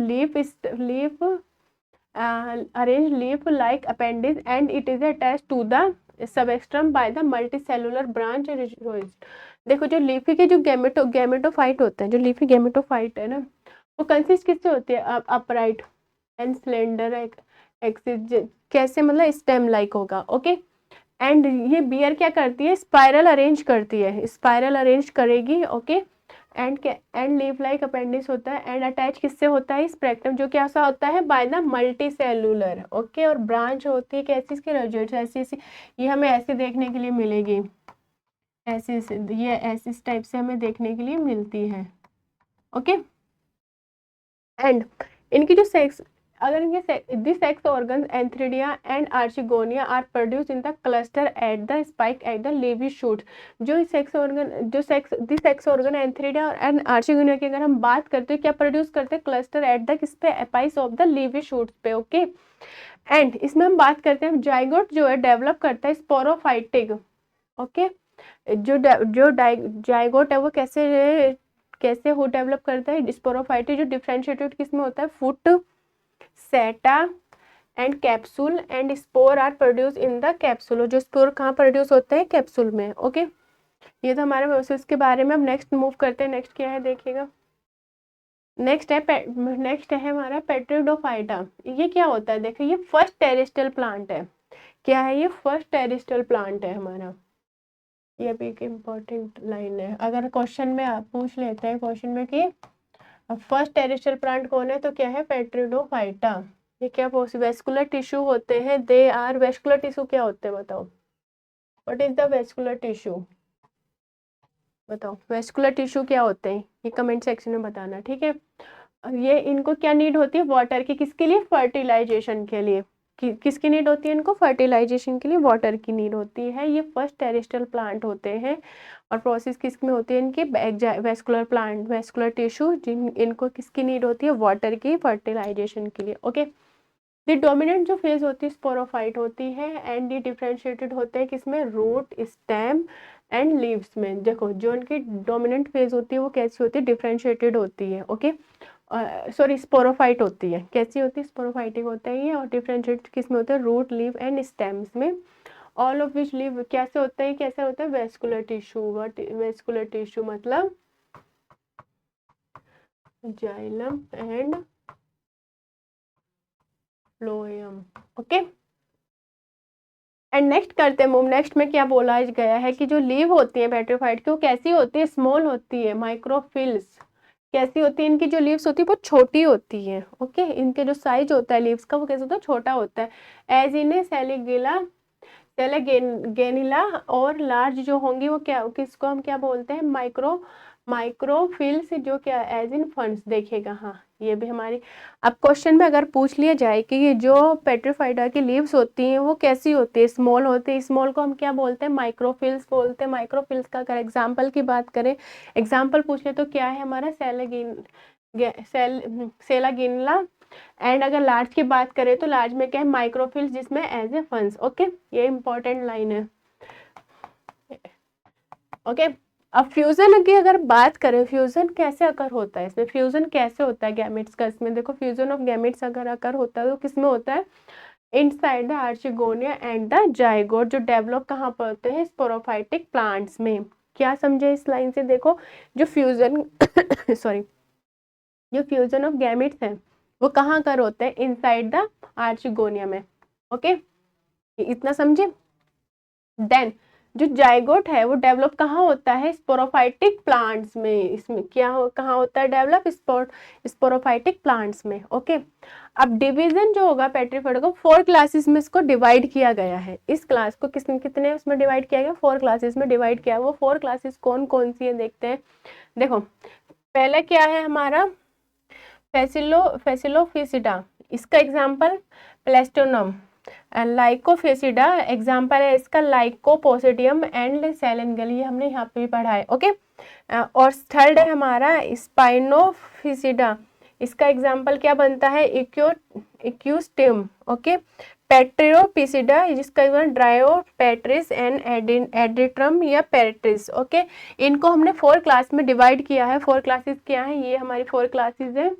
leaf like appendage, and it is attached to the substratum by the multicellular branch rhizoid। देखो जो लीफी के जो गेमेटोफाइट होता है, जो लीफी गेमेटोफाइट है ना, वो कंसिस्ट किससे होती है, अपराइट एंड स्लेंडर एक्सिस, कैसे, मतलब स्टेम लाइक होगा। ओके, एंड ये बियर क्या करती है, स्पाइरल अरेंज करती है, स्पाइरल अरेंज करेगी। Okay, and leaf like appendix होता है, एंड अटैच किससे होता है, स्प्रेक्टम, जो क्या सा होता है, by the multi cellular. Okay, और ब्रांच होती है कैसी, इसकी रजोइड्स, ऐसी ये हमें ऐसे देखने के लिए मिलेगी, ऐसे ये ऐसे इस टाइप से हमें देखने के लिए मिलती है। ओके, एंड इनकी जो सेक्स, अगर इनके this sex organs antheridia and archegonia are produce in the cluster at the spike at the leafy shoot. जो this sex organ antheridia and archegonia की अगर हम बात करते हैं, क्या प्रोड्यूस करते हैं, क्लस्टर एट द किस पे, एपाइस ऑफ द लेवी शूट पे। ओके, एंड इसमें हम बात करते हैं जाइगोट जो है डेवलप करता है स्पोरोफाइटिक। ओके, जो जाइगोट है वो कैसे हो डेवलप करता है, स्पोरोफाइटिक, जो डिफरेंशिएटेड किसमें होता है, foot, seta and capsule, and spore are produce in the capsule. जो स्पोर कहाँ प्रोड्यूस होते हैं, कैप्सूल में। ओके, ये तो हमारे प्रोसेस के बारे में। हम नेक्स्ट मूव करते हैं, नेक्स्ट क्या है देखिएगा, नेक्स्ट है हमारा पेट्रिडोफाइटा। ये क्या होता है, देखिए ये फर्स्ट टेरेस्ट्रियल प्लांट है। क्या है ये, फर्स्ट टेरेस्ट्रियल प्लांट है हमारा। ये भी एक इम्पोर्टेंट लाइन है, अगर क्वेश्चन में आप पूछ लेते हैं क्वेश्चन में कि फर्स्ट टेरेस्ट्रियल प्लांट कौन है, तो क्या है, पेट्रिडोफाइटा। ये क्या वेस्कुलर टिश्यू होते हैं, दे आर, वेस्कुलर टिश्यू क्या होते हैं बताओ, what is the vascular tissue, बताओ वेस्कुलर टिश्यू क्या होते हैं, ये कमेंट सेक्शन में बताना, ठीक है। ये इनको क्या नीड होती है, वाटर की, किसके लिए, फर्टिलाइजेशन के लिए। किसकी नीड होती है इनको, फर्टिलाइजेशन के लिए वाटर की नीड होती है। ये फर्स्ट टेरेस्ट्रियल प्लांट होते हैं, और प्रोसेस किस में होती है इनकी, वेस्कुलर टिश्यू, जिन इनको किसकी नीड होती है, वाटर की, फर्टिलाइजेशन के लिए। ओके, ये डोमिनेंट जो फेज होती है स्पोरोफाइट होती है, एंड ये डिफरेंशिएटेड होते हैं किसमें, रूट, स्टेम एंड लीव्स में। देखो जो इनकी डोमिनेंट फेज होती है वो कैसी होती है, डिफरेंशिएटेड होती है। ओके, सॉरी स्पोरोफाइट होती है, कैसी होती है, स्पोरोफाइटिक होता है ये, और डिफरेंशिएटेड किस में होता है, रूट, लीव एंड स्टेम्स में। ऑल ऑफ विच लीव कैसे होता है, कैसे होता है, वेस्कुलर टिश्यू। वेस्कुलर टिश्यू मतलब xylem and phloem. Okay, and next करते हैं मूव। नेक्स्ट में क्या बोला गया है कि जो लीव होती है पेट्रिफाइड की, वो कैसी होती है, स्मॉल होती है, माइक्रोफिल्स। कैसी होती है, इनकी जो लीव्स होती है वो छोटी होती है। ओके, इनके जो साइज होता है लीव्स का वो कैसे होता है, छोटा होता है। एज इन सेलेगेनिला और लार्ज जो होंगी वो क्या, किसको हम क्या बोलते हैं, माइक्रोफिल्स, जो क्या एज इन फंड्स। देखिएगा हाँ, ये भी हमारी, अब क्वेश्चन में अगर पूछ लिया जाए कि ये जो पेट्रिफाइडा की लीव्स होती हैं वो कैसी होती है, स्मॉल होती है, स्मॉल को हम क्या बोलते हैं, माइक्रोफिल्स बोलते हैं। माइक्रोफिल्स का अगर एग्जाम्पल की बात करें, एग्जाम्पल पूछ ले तो क्या है हमारा, सेलागिनला। एंड अगर लार्ज की बात करें तो लार्ज में क्या है, माइक्रोफिल्स, जिसमें एज ए फंस। ओके, ये इंपॉर्टेंट लाइन है। ओके, अब फ्यूजन की अगर बात करें, फ्यूजन कैसे अकर होता है, इसमें फ्यूजन कैसे होता है गैमेट्स का, इसमें देखो फ्यूजन ऑफ गैमेट्स अगर अकर होता है तो किसमें होता है, inside the archegonia and the zygote, जो डेवलप कहाँ पर होते हैं, स्पोरोफाइटिक प्लांट्स में। क्या समझे इस लाइन से, देखो जो फ्यूजन सॉरी जो फ्यूजन ऑफ गैमेट्स है वो कहाँ कर होते हैं, इनसाइड द आर्चिगोनिया में। ओके, इतना समझे। देन जो जाइगोट है वो डेवलप कहाँ होता है, स्पोरोफाइटिक प्लांट्स में। इसमें क्या कहाँ होता है डेवलप, स्पोरोफाइटिक प्लांट्स में। ओके, अब डिवीजन जो होगा पेट्रीफाइड को 4 क्लासेस में इसको डिवाइड किया गया है। इस क्लास को कितने उसमें डिवाइड किया गया, 4 क्लासेस में डिवाइड किया। वो 4 क्लासेस कौन कौन सी है देखते हैं। देखो पहले क्या है हमारा, फेसिलोफिसिडा, इसका एग्जाम्पल प्लेस्टोनम, लाइकोफेसिडा एग्जाम्पल है इसका लाइकोपोसिडियम एंड सेलेनगल, ये हमने यहाँ पे भी पढ़ा है। ओके, और थर्ड है हमारा स्पाइनोफिसिडा, इसका एग्जाम्पल क्या बनता है, इक्यूस्टियम। ओके, पेट्रियोपिसिडा जिसका ड्रायोपेट्रिस एंड एडिट्रम या पेट्रिस। ओके, इनको हमने 4 क्लास में डिवाइड किया है, 4 क्लासेस क्या है, ये हमारी 4 क्लासेस है।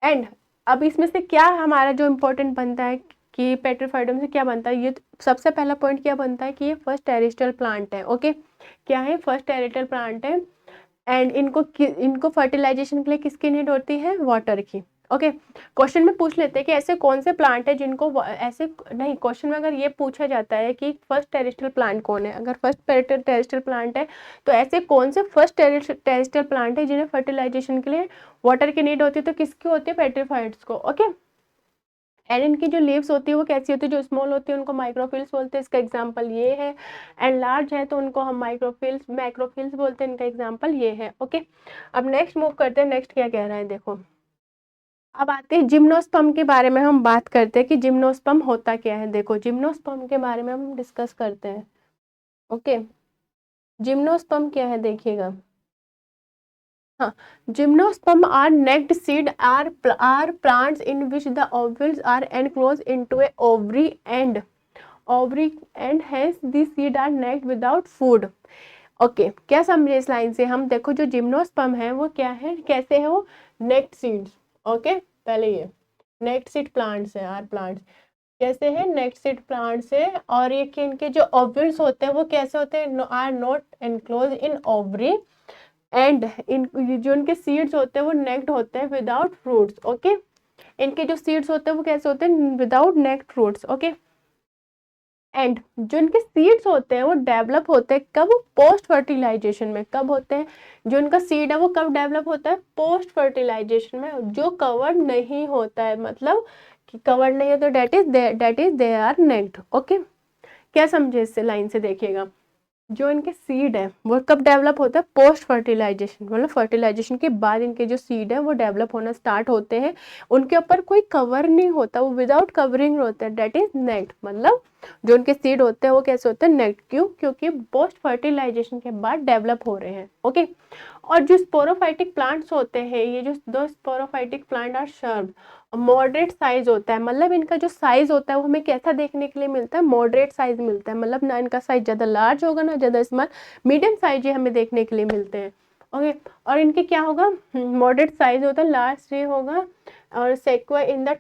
एंड अब इसमें से क्या हमारा जो इम्पोर्टेंट बनता है कि पेट्रीफाइडम से क्या बनता है, ये सबसे पहला पॉइंट क्या बनता है कि ये फर्स्ट टेरेस्ट्रियल प्लांट है। ओके, क्या है, फर्स्ट टेरेस्ट्रियल प्लांट है। एंड इनको फर्टिलाइजेशन के लिए किसकी नीड होती है, वाटर की। ओके, क्वेश्चन में पूछ लेते हैं कि ऐसे कौन से प्लांट है जिनको ऐसे नहीं, क्वेश्चन में अगर ये पूछा जाता है कि फर्स्ट टेरेस्ट्रियल प्लांट कौन है, अगर फर्स्ट टेरेस्ट्रियल प्लांट है तो ऐसे कौन से फर्स्ट टेरेस्ट्रियल प्लांट है जिन्हें फर्टिलाइजेशन के लिए वाटर की नीड होती है, तो किसकी होती है, पेट्रीफाइड्स को। ओके, एंड इनकी जो लीव्स होती है वो कैसी होती है, जो स्मॉल होती है उनको माइक्रोफिल्स बोलते हैं, इसका एग्जांपल ये है। एंड लार्ज है तो उनको हम मैक्रोफिल्स बोलते हैं, इनका एग्जांपल ये है। ओके, अब नेक्स्ट मूव करते हैं, नेक्स्ट क्या कह रहा है देखो। अब आते हैं जिम्नोस्पर्म के बारे में, हम बात करते हैं कि जिम्नोस्पर्म होता क्या है। देखो, जिम्नोस्पर्म के बारे में हम डिस्कस करते हैं। ओके, जिम्नोस्पर्म क्या है देखिएगा। हाँ, gymnosperm are naked seed are plants in which the ovules are enclose into a ovary and hence the seed are naked without food. Okay, क्या समझे इस लाइन से हम, देखो जो जिम्नोस्पर्म है वो क्या है, कैसे है वो, नेक्ड सीड्स। ओके, पहले ये नेक्ड सीड प्लांट्स है, आर प्लांट्स कैसे है, नेक्ड सीड प्लांट्स है, और ये कि इनके जो ओवल्स होते हैं वो कैसे होते हैं, are not enclose in ovary and in जो इनके सीड्स होते हैं वो नेक्ड होते हैं विदाउट फ्रूट्स। ओके, इनके जो सीड्स होते हैं वो कैसे होते हैं, without naked fruits. Okay, and जो इनके सीड्स होते हैं वो डेवलप होते हैं कब, पोस्ट फर्टिलाइजेशन में। कब होते हैं, जो इनका सीड है वो कब डेवलप होता है, पोस्ट फर्टिलाइजेशन में, जो कवर नहीं होता है, मतलब कि कवर नहीं है तो that is they are naked. Okay, क्या समझे इससे लाइन से देखिएगा, जो इनके सीड है वो कब डेवलप होता है, पोस्ट फर्टिलाइजेशन, मतलब फर्टिलाइजेशन के बाद इनके जो सीड है वो डेवलप होना स्टार्ट होते हैं, उनके ऊपर कोई कवर नहीं होता, वो विदाउट कवरिंग होता है, डेट इज नेक्ड। मतलब जो उनके सीड होते हैं वो कैसे होते हैं, नेक्ड। क्यों, क्योंकि पोस्ट फर्टिलाइजेशन के बाद डेवलप हो रहे हैं। ओके, और जो स्पोरोफाइटिक प्लांट्स होते हैं, ये जो दो sporophytic plant are shrub, moderate size होता है, मतलब इनका जो साइज होता है वो हमें कैसा देखने के लिए मिलता है, मॉडरेट साइज मिलता है, मतलब ना इनका साइज ज़्यादा लार्ज होगा ना ज़्यादा स्मॉल, मीडियम साइज ये हमें देखने के लिए मिलते हैं। ओके, और इनके क्या होगा, मॉडरेट साइज होता है, लार्ज ट्री होगा, और Sequoia in the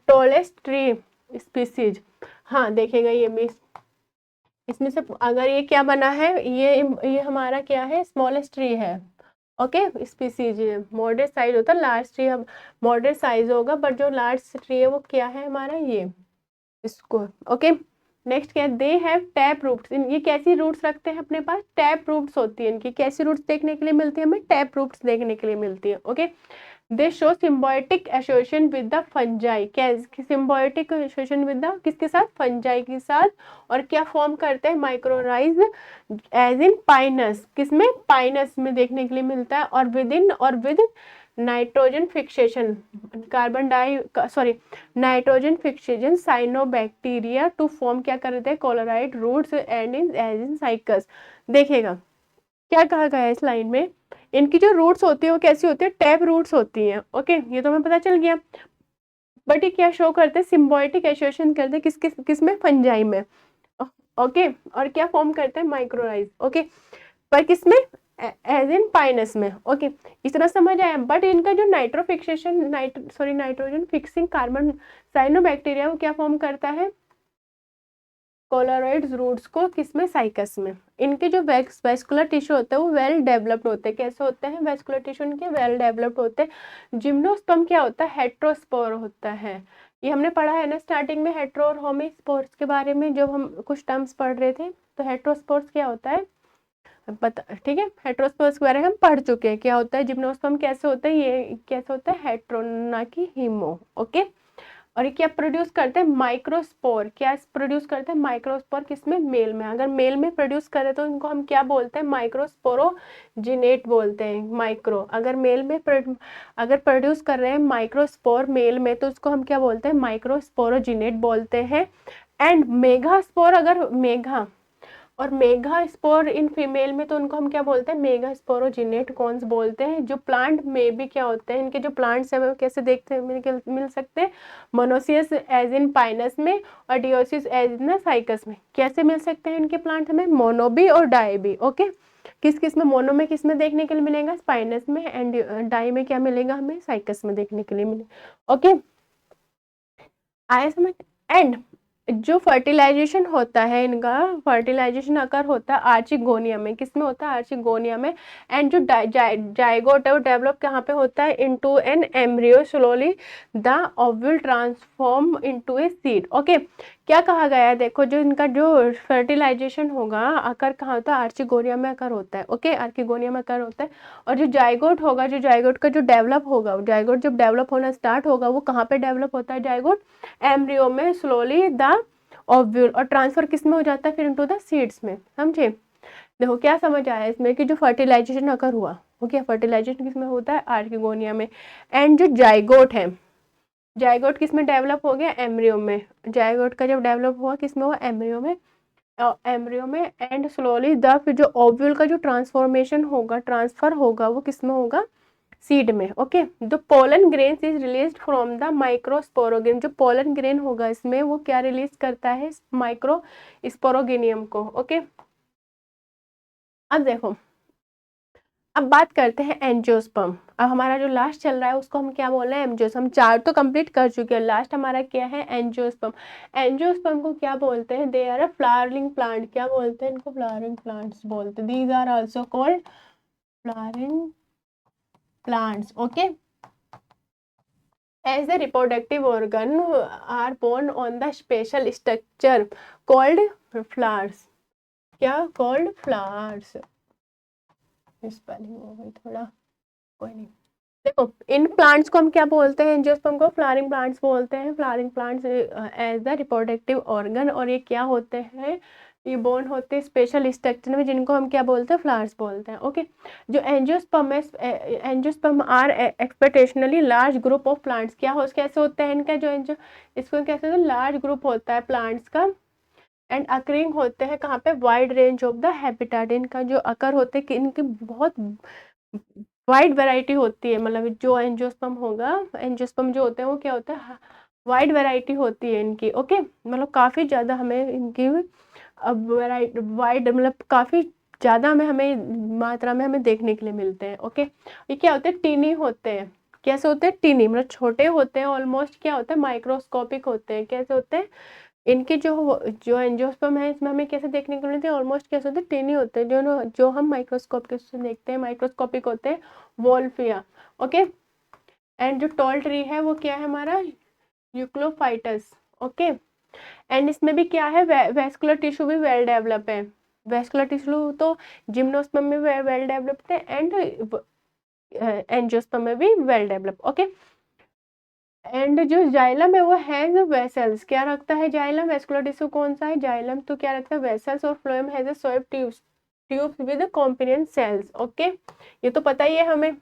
tallest tree species. हाँ देखिएगा, ये भी इसमें से अगर ये क्या बना है, ये हमारा क्या है, स्मॉलेस्ट ट्री है। ओके, स्पीसीज मॉडरेट साइज होता है, लार्ज ट्री अब मॉडरेट साइज होगा, बट जो लार्ज ट्री है वो क्या है हमारा, ये इसको। ओके, नेक्स्ट क्या है, दे हैव टैप रूट्स, ये कैसी रूट्स रखते हैं अपने पास, टैप रूट्स होती है इनकी, कैसी रूट्स देखने के लिए मिलती है हमें, टैप रूट्स देखने के लिए मिलती है। Okay, they show symbiotic association with the fungi, क्या सिम्बायोटिक एसोसिएशन विद द किसके साथ, फंजाई के साथ, और क्या फॉर्म करते हैं, माइक्रोराइज एज इन पाइनस, किसमें, पाइनस में देखने के लिए मिलता है, और with nitrogen fixation, nitrogen fixation cyanobacteria to form क्या करते हैं, coralloid roots and in as in Cycas. देखिएगा क्या कहा गया है इस लाइन में, इनकी जो रूट्स होती है वो कैसी होती है, टैप रूट्स होती हैं। ओके, ये तो हमें पता चल गया, बट ये क्या शो करते हैं, सिम्बायोटिक एसोसिएशन करते हैं किस में, फंजाई में। ओके, और क्या फॉर्म करते हैं, माइक्रोराइज। ओके, पर किसमें, एज इन पाइनस में। ओके, इतना समझ आया, बट इनका जो नाइट्रोजन फिक्सिंग कार्बन साइनोबैक्टीरिया वो क्या फॉर्म करता है, कोलोराइड्स रूट्स को किसमें, साइकस में। इनके जो वेस्कुलर टिश्यू होते हैं वो वेल डेवलप्ड होते हैं, कैसे होते हैं, वेस्कुलर टिश्यू इनके वेल डेवलप्ड होते हैं। जिम्नोस्पर्म क्या होता है, हेट्रोस्पोर होता है, ये हमने पढ़ा है ना स्टार्टिंग में हेट्रो और होमी स्पोर्स के बारे में, जब हम कुछ टर्म्स पढ़ रहे थे, तो हेट्रोस्पोर्स क्या होता है पता, ठीक है, हेट्रोस्पोर्स के बारे में हम पढ़ चुके हैं, क्या होता है जिम्नोस्पर्म कैसे होता है, ये कैसे होता है, हेट्रो ना कि हीमो। ओके, और ये क्या प्रोड्यूस करते हैं, माइक्रोस्पोर। क्या प्रोड्यूस करते हैं, माइक्रोस्पोर, किसमें, मेल में। अगर मेल में प्रोड्यूस करे तो इनको हम क्या बोलते हैं, माइक्रोस्पोरोजिनेट बोलते हैं, माइक्रो। अगर मेल में अगर प्रोड्यूस कर रहे हैं माइक्रोस्पोर मेल में तो उसको हम क्या बोलते हैं, माइक्रोस्पोरोजिनेट बोलते हैं। एंड मेगास्पोर, अगर मेगा और मेगा स्पोर इन फीमेल में तो उनको हम क्या बोलते हैं, मेगा स्पोरोजिनेट कॉन्स बोलते हैं। जो प्लांट में भी क्या होते हैं, इनके जो प्लांट्स हैं वो कैसे देखते हैं, मिल सकते हैं, मोनोसियस एज इन पाइनस में और डिओसिस एज इन साइकस में। कैसे मिल सकते हैं इनके प्लांट हमें, मोनो भी और डाई भी। ओके, किस किस में, मोनो में किस में देखने के लिए मिलेगा, स्पाइनस में, एंड डाई में क्या मिलेगा हमें, साइकस में देखने के लिए मिलेगा। ओके, आया समझ। एंड जो फर्टिलाइजेशन होता है इनका, फर्टिलाइजेशन अकर होता है आर्चिगोनिया में। किसमें होता है, आर्चिगोनिया में। एंड जो जाइगोट है वो डेवलप कहाँ पे होता है, into an embryo slowly the ovule transform into a seed. Okay, क्या कहा गया है, देखो जो इनका जो फर्टिलाइजेशन होगा अकर कहाँ होता है, आर्चिगोनिया में अकर होता है। ओके, आर्चिगोनिया में अकर होता है। और जो जाइगोट होगा, जो जाइगोट का जो डेवलप होगा, जाइगोट जब डेवलप होना स्टार्ट होगा वो कहाँ पे डेवलप होता है, जाइगोट एम्ब्रियो में स्लोली द ओव्यूल, और ट्रांसफर किस में हो जाता है फिर इनटू द सीड्स में। समझे, देखो क्या समझ आया इसमें कि जो फर्टिलाइजेशन अकर हुआ वो क्या, फर्टिलाइजेशन किस में होता है, आर्किगोनिया में। एंड जो जाइगोट है, जाइगोट किस में डेवलप हो गया, एम्ब्रियो में। जाइगोट का जब डेवलप हुआ किस में हुआ, एम्ब्रियो में, एम्ब्रियो में। एंड स्लोली द फिर जो ओव्यूल का जो ट्रांसफॉर्मेशन होगा, ट्रांसफर होगा, वो किस में होगा, सीड में। Okay, the pollen grains is release from the microsporangium. जो पोलन ग्रेन होगा इसमें वो क्या रिलीज करता है, माइक्रो स्पोरोगिनियम को। ओके, अब देखो, अब बात करते हैं एंजियोस्पर्म। अब हमारा जो लास्ट चल रहा है उसको हम क्या बोल रहे हैं, एंजियोस्पर्म। हम 4 तो कंप्लीट कर चुके हैं, लास्ट हमारा क्या है, एंजियोस्पर्म। एंजियोस्पर्म को क्या बोलते हैं, they are a flowering plant. क्या बोलते हैं इनको, फ्लावरिंग प्लांट्स बोलते हैं। These are also called flowering plants. Okay, as the reproductive organ are born on the special structure called flowers। क्या, called flowers। स्पेलिंग हो गई थोड़ा, कोई नहीं। देखो इन प्लांट्स को हम क्या बोलते हैं, एंजियोस्पर्म को फ्लावरिंग प्लांट्स बोलते हैं। Flowering plants as the reproductive organ, और ये क्या होते हैं, ये बोर्न होते हैं स्पेशल स्ट्रक्चर में जिनको हम क्या बोलते हैं, फ्लावर्स बोलते हैं। ओके, जो एंजियोस्पर्म है, angiosperm are exceptionally large group of plants. क्या हो, कैसे होता है इनका जो एंजियो, इसको कैसे होता है, लार्ज ग्रुप होता है प्लांट्स का। एंड अकरिंग होते हैं कहाँ पे, wide range of the habitat. इनका जो अकर होते हैं कि इनकी बहुत वाइड वैरायटी होती है। मतलब जो एंजियोस्पर्म होगा, एंजियोस्पर्म जो होते हैं वो क्या होता है, वाइड वैरायटी होती है इनकी। ओके, मतलब काफ़ी ज़्यादा हमें इनकी अब वाइड, मतलब काफ़ी ज़्यादा हमें हमें मात्रा में हमें देखने के लिए मिलते हैं। ओके, ये क्या होते हैं, टीनी होते हैं। कैसे होते हैं, टीनी, मतलब छोटे होते हैं, ऑलमोस्ट क्या होता है, माइक्रोस्कोपिक होते हैं। कैसे होते हैं, इनके जो जो एंजियोस्पर्म है इसमें हमें कैसे देखने को मिलते हैं, ऑलमोस्ट कैसे होते हैं, टेनी होते हैं। जो हम माइक्रोस्कोप के से देखते हैं, माइक्रोस्कोपिक होते हैं, वोल्फिया। ओके, एंड जो टॉल ट्री है वो क्या है हमारा, यूक्लोफाइटस। ओके, एंड इसमें भी क्या है, वेस्कुलर टिश्यू भी वेल डेवलप है। वेस्कुलर टिश्यू तो जिम्नोस्पर्म में वेल डेवलप्ड है, एंड एंजियोस्पर्म में भी वेल डेवलप। ओके, एंड जो जाइलम है वो हैज वेसल्स। क्या रखता है जाइलम, वेस्कुलर टिश्यू कौन सा है, जाइलम तो क्या रखता है, वेसल्स। और phloem has a sieve tubes, tubes with companion cells. Okay, ये तो पता ही है हमें।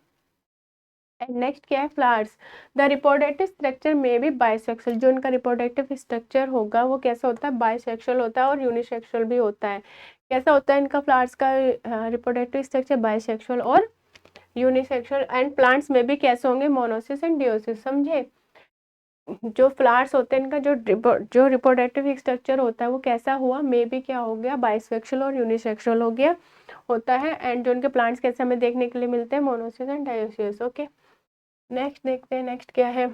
एंड नेक्स्ट क्या है, फ्लावर्स। द रिप्रोडक्टिव स्ट्रक्चर में भी बाइसेक्सुअल। जो इनका रिप्रोडक्टिव स्ट्रक्चर होगा वो कैसा होता है, बाइसेक्सुअल होता है और यूनिसेक्सुअल भी होता है। कैसा होता है इनका फ्लावर्स का रिप्रोडक्टिव स्ट्रक्चर, बाइसेक्सुअल और यूनिसेक्सुअल। एंड प्लांट्स में भी कैसे होंगे, मोनोसिस एंड डिओसिस। समझे, जो फ्लावर्स होते हैं इनका जो रिप्रोडक्टिव स्ट्रक्चर होता है वो कैसा हुआ, मे बी क्या हो गया, बाइसेक्सुअल और यूनिसेक्सुअल हो गया होता है। एंड जो उनके प्लांट्स कैसे हमें देखने के लिए मिलते हैं, मोनोसिस एंड डायोसिस। ओके, नेक्स्ट देखते हैं, नेक्स्ट क्या है।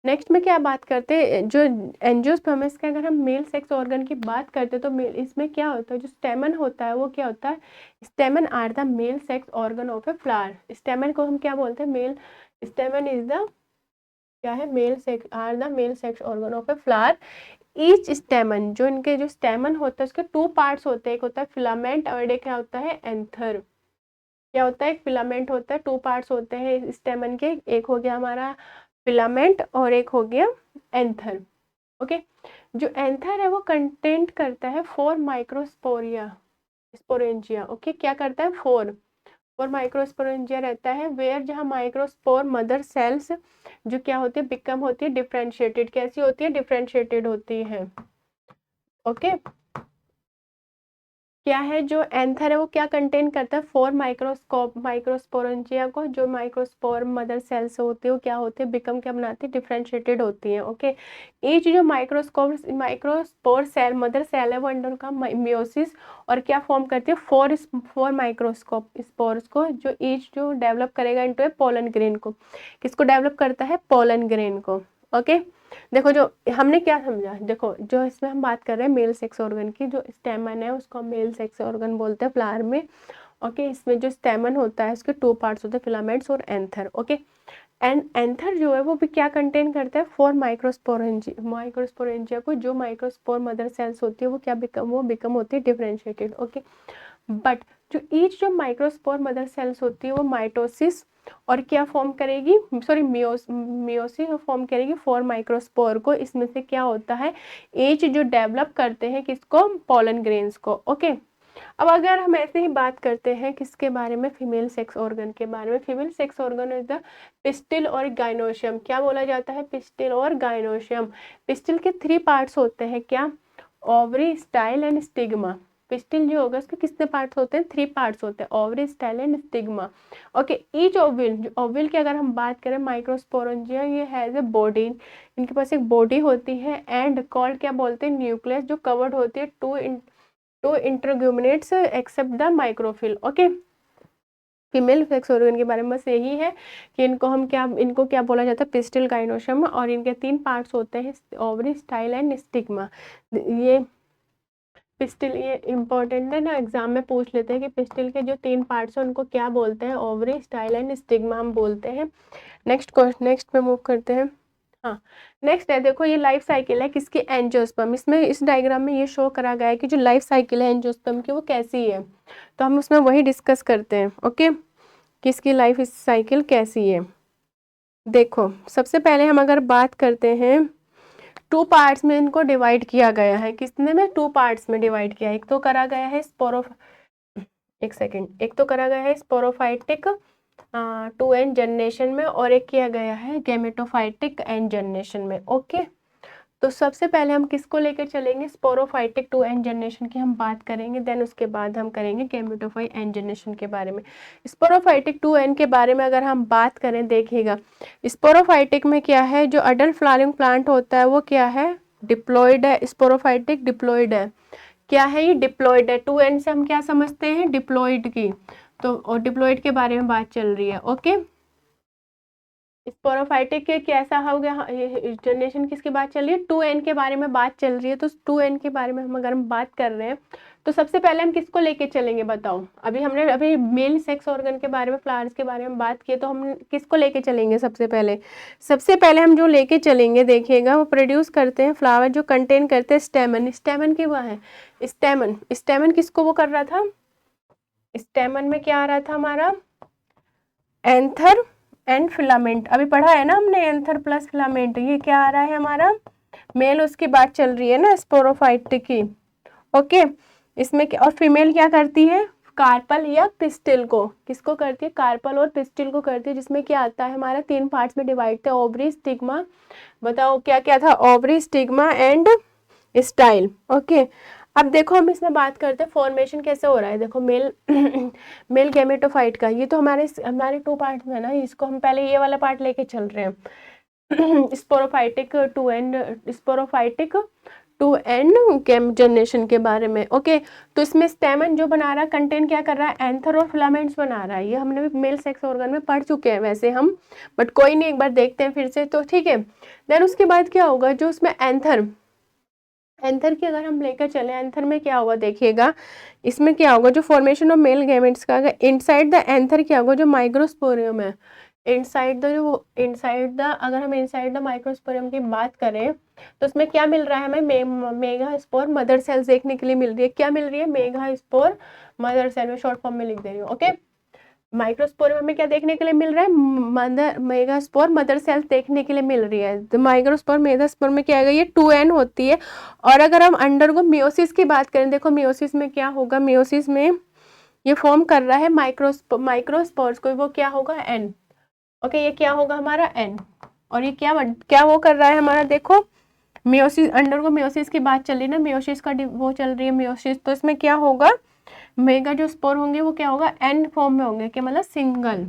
नेक्स्ट में क्या बात करते हैं, जो एंजियोस्पर्म है इसके अगर हम मेल सेक्स ऑर्गन की बात करते हैं तो मेल इसमें क्या होता है, जो स्टेमन होता है वो क्या होता है, stamen are the male sex organ of a flower. Stamen को हम क्या बोलते हैं, मेल, स्टेमन इज द क्या है, male sex are the male sex organ of a flower. Each stamen, जो इनके जो स्टेमन होता है उसके 2 पार्ट्स होते हैं, एक होता है फिलामेंट और एक क्या होता है, एंथर। क्या होता है, एक फिलामेंट होता है, 2 पार्ट्स होते हैं स्टेमन के। एक हो गया हमारा फिलामेंट और एक हो गया एंथर। ओके, जो एंथर है वो कंटेंट करता है 4 माइक्रोस्पोरिया स्पोरेंजिया। ओके, क्या करता है? 4 माइक्रोस्पोरेंजिया रहता है, वेयर जहाँ माइक्रोस्पोर मदर सेल्स जो क्या होती है, बिकम होती है डिफ्रेंशिएटेड। कैसी होती है? डिफ्रेंशिएटेड होती है। ओके, क्या है जो एंथर है वो क्या कंटेन करता है? 4 माइक्रोस्पोरेंजिया को, जो माइक्रोस्पोर मदर सेल्स होती है वो क्या होती है, बिकम क्या बनाती है, डिफ्रेंशिएटेड होती है। ओके, ईच जो माइक्रोस्पोर सेल मदर सेल है वो अंडर का मियोसिस और क्या फॉर्म करती है, 4 माइक्रोस्कोप स्पोर्स को, जो ईच जो डेवलप करेगा इनटू ए पोलन ग्रेन को। किसको डेवलप करता है? पोलन ग्रेन को। ओके, देखो जो हमने क्या समझा, देखो जो इसमें हम बात कर रहे हैं मेल सेक्स ऑर्गन की, जो स्टेमन है उसको हम मेल सेक्स ऑर्गन बोलते हैं फ्लावर में। ओके, इसमें जो स्टेमन होता है उसके 2 पार्ट्स होते हैं, फिलामेंट्स और एंथर। ओके, एंड एंथर जो है वो भी क्या कंटेन करता है? 4 माइक्रोस्पोरेंजिया को, जो माइक्रोस्पोर मदर सेल्स होती है वो क्या बिकम होती है डिफरेंशिएटेड। ओके, बट जो ईच जो माइक्रोस्पोर मदर सेल्स होती है वो माइटोसिस और क्या फॉर्म करेगी, सॉरी मियोसिस फॉर्म करेगी 4 माइक्रोस्पोर को। इसमें से क्या होता है, ईच जो डेवलप करते हैं किसको, पोलन ग्रेन्स को। ओके, अब अगर हम ऐसे ही बात करते हैं किसके बारे में, फीमेल सेक्स ऑर्गन के बारे में। Female sex organ is the pistil और गाइनोशियम। क्या बोला जाता है? पिस्टिल और गाइनोशियम। पिस्टिल के 3 पार्ट्स होते हैं, क्या? Ovary, style and stigma. Pistil जो होगा उसके कितने पार्ट्स होते हैं? 3 पार्ट्स होते हैं, ovary, style and stigma. Okay, each ओविल, ओविल की अगर हम बात करें माइक्रोस्पोरेंजिया, ये हैज ए बॉडी, इनके पास एक बॉडी होती है, एंड कॉल्ड क्या बोलते हैं, न्यूक्लियस, जो कवर्ड होती है two integuments except the micropyle. Okay, female sex organ के बारे में बस यही है कि इनको क्या बोला जाता है, पिस्टिल, गाइनोशियम, और इनके 3 पार्ट्स होते हैं, ओवरी, स्टाइल एंड स्टिग्मा। ये पिस्टिल, ये इंपॉर्टेंट है ना, एग्जाम में पूछ लेते हैं कि पिस्टिल के जो 3 पार्ट्स हैं उनको क्या बोलते हैं, ओवरी, स्टाइल एंड स्टिग्मा हम बोलते हैं। नेक्स्ट पे मूव करते हैं। हाँ, नेक्स्ट है, देखो ये लाइफ साइकिल है किसकी, एंजियोस्पर्म। इसमें इस डायग्राम में ये शो करा गया है कि जो लाइफ साइकिल है एंजियोस्पर्म की वो कैसी है, तो हम उसमें वही डिस्कस करते हैं। ओके, किसकी लाइफ साइकिल कैसी है। देखो सबसे पहले हम अगर बात करते हैं, 2 पार्ट्स में इनको डिवाइड किया गया है। किसने में? 2 पार्ट्स में डिवाइड किया है। एक तो करा गया है एक तो करा गया है स्पोरोफाइटिक 2n जनरेशन में, और एक किया गया है गैमेटोफाइटिक n जनरेशन में। ओके, तो सबसे पहले हम किसको लेकर चलेंगे, स्पोरोफाइटिक 2n जनरेशन की हम बात करेंगे, देन उसके बाद हम करेंगे गैमेटोफाइट n जनरेशन के बारे में। स्पोरोफाइटिक 2n के बारे में अगर हम बात करें, देखिएगा स्पोरोफाइटिक में क्या है, जो अडल्ट फ्लावरिंग प्लांट होता है वो क्या है, डिप्लॉयड है। स्पोरोफाइटिक डिप्लॉयड है, क्या है ये, डिप्लॉयड है। 2n से हम क्या समझते हैं, डिप्लॉयड की, तो और डिप्लॉयड के बारे में बात चल रही है। ओके, स्पोरोफाइटिक के कैसा हो गया, जनरेशन किसकी बात चल रही है, 2n के बारे में बात चल रही है। तो 2n के बारे में हम अगर हम बात कर रहे हैं तो सबसे पहले हम किसको लेके चलेंगे, बताओ। अभी मेल सेक्स ऑर्गन के बारे में, फ्लावर्स के बारे में बात की, तो हम किसको लेके चलेंगे सबसे पहले हम जो लेके चलेंगे, देखिएगा वो प्रोड्यूस करते हैं फ्लावर जो कंटेन करते हैं स्टेमन। स्टेमन की वह है, स्टेमन किसको वो कर रहा था, स्टेमन में क्या आ रहा था हमारा, एंथर एंड फिलामेंट। अभी पढ़ा है ना हमने, एंथर प्लस फिलामेंट, ये क्या आ रहा है हमारा, मेल, उसकी बात चल रही है ना स्पोरोफाइट की। ओके, इसमें और फीमेल क्या करती है, कार्पल या पिस्टिल को, किसको करती है, कार्पल और पिस्टिल को करती है, जिसमें क्या आता है हमारा 3 पार्ट्स में डिवाइड थे, ओवरी, स्टिग्मा, बताओ क्या क्या था, ovary, stigma and style. Okay, अब देखो हम इसमें बात करते हैं फॉर्मेशन कैसे हो रहा है। देखो मेल गैमेटोफाइट का, ये तो हमारे 2 पार्ट में ना, इसको हम पहले ये वाला पार्ट लेके चल रहे हैं स्पोरोफाइटिक 2n जनरेशन के बारे में। ओके, तो इसमें स्टेमन जो बना रहा है, कंटेन क्या कर रहा है, एंथर और फिलामेंट्स बना रहा है। ये हमने भी मेल सेक्स ऑर्गन में पढ़ चुके हैं वैसे हम, बट कोई नहीं, एक बार देखते हैं फिर से, तो ठीक है। देन उसके बाद क्या होगा, जो उसमें एंथर की अगर हम लेकर चले, एंथर में क्या होगा, देखिएगा इसमें क्या होगा, जो फॉर्मेशन ऑफ मेल गैमेट्स का, इनसाइड द एंथर क्या होगा, जो माइक्रोस्पोरियम है, इनसाइड द अगर हम इनसाइड द माइक्रोस्पोरियम की बात करें तो उसमें क्या मिल रहा है हमें, मेगा स्पोर मदर सेल्स देखने के लिए मिल रही है। क्या मिल रही है, मेगा स्पोर मदर सेल, में शॉर्ट फॉर्म में लिख दे रही हूँ। ओके, माइक्रोस्पोर में हमें क्या देखने के लिए मिल रहा है, मदर मेगास्पोर मदर सेल्स देखने के लिए मिल रही है। तो माइक्रोस्पोर मेगास्पोर में क्या आएगा, ये 2n होती है। और अगर हम अंडर को मियोसिस की बात करें, देखो मियोसिस में क्या होगा, मियोसिस में ये फॉर्म कर रहा है माइक्रोस्पोर्स को, वो क्या होगा n। ओके, ये क्या होगा हमारा n। और ये क्या क्या वो कर रहा है हमारा, देखो मियोसिस, अंडर को मियोसिस की बात चल रही है ना, मियोसिस का वो चल रही है मियोसिस, तो इसमें क्या होगा, मेगा जो स्पोर होंगे वो क्या होगा, एन फॉर्म में होंगे, क्या मतलब सिंगल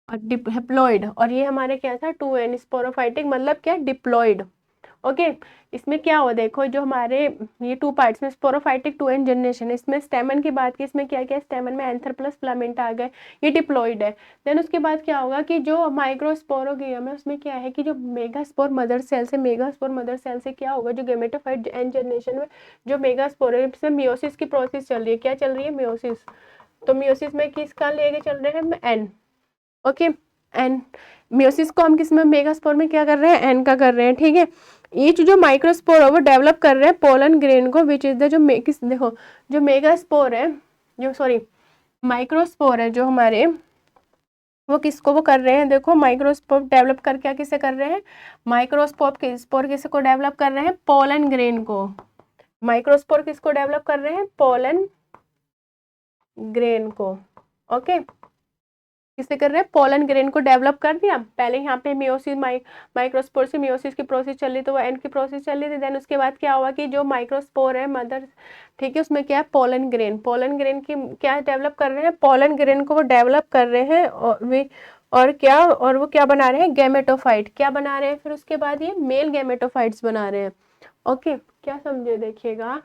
और डिप्लॉइड। और ये हमारे क्या था 2n स्पोरोफाइटिक, मतलब क्या डिप्लॉइड। ओके, इसमें क्या हुआ देखो, जो हमारे ये 2 पार्ट्स में स्पोरोफाइटिक 2n जनरेशन, इसमें स्टेमन की बात की, इसमें क्या क्या स्टेमन में एंथर प्लस फिलामेंट आ गए, ये डिप्लॉइड है। देन उसके बाद क्या होगा कि जो माइक्रोस्पोरोगियम है उसमें क्या है कि जो मेगास्पोर मदर सेल से, मेगास्पोर मदर सेल से क्या होगा, जो गेमेटोफाइट एन जनरेशन में जो मेगास्पोर है, इसमें मियोसिस की प्रोसेस चल रही है, क्या चल रही है, मियोसिस। तो मियोसिस में किसका लेके चल रहे हैं, एन। ओके, एन मियोसिस को हम किस में, मेगास्पोर में क्या कर रहे हैं, एन का कर रहे हैं, ठीक है। ईच जो माइक्रोस्पोर है वो डेवलप कर रहे हैं पोलन ग्रेन को, विच इज द जो किस देखो, जो मेगास्पोर है, जो सॉरी माइक्रोस्पोर है जो हमारे, वो किसको वो कर रहे हैं, देखो माइक्रोस्पोर डेवलप कर क्या किसे कर रहे हैं, माइक्रोस्पोर के स्पोर किसे को डेवलप कर रहे हैं, पोलन ग्रेन को। माइक्रोस्पोर किसको डेवलप कर रहे हैं, पोलन ग्रेन को। ओके, किससे कर रहे हैं, पोलन ग्रेन को डेवलप कर दिया। पहले यहाँ पे मियोसिस माइक्रोस्पोर से मियोसिस की प्रोसेस चल रही, तो वो एन की प्रोसेस चल रही थी। देन उसके बाद क्या हुआ कि जो माइक्रोस्पोर है मदर, ठीक है, उसमें क्या है, पोलन ग्रेन की क्या डेवलप कर रहे हैं, पोलन ग्रेन को वो डेवलप कर रहे हैं, और क्या, और वो क्या बना रहे हैं, गैमेटोफाइट, क्या बना रहे हैं, फिर उसके बाद ये मेल गैमेटोफाइट्स बना रहे हैं। ओके, क्या समझे, देखिएगा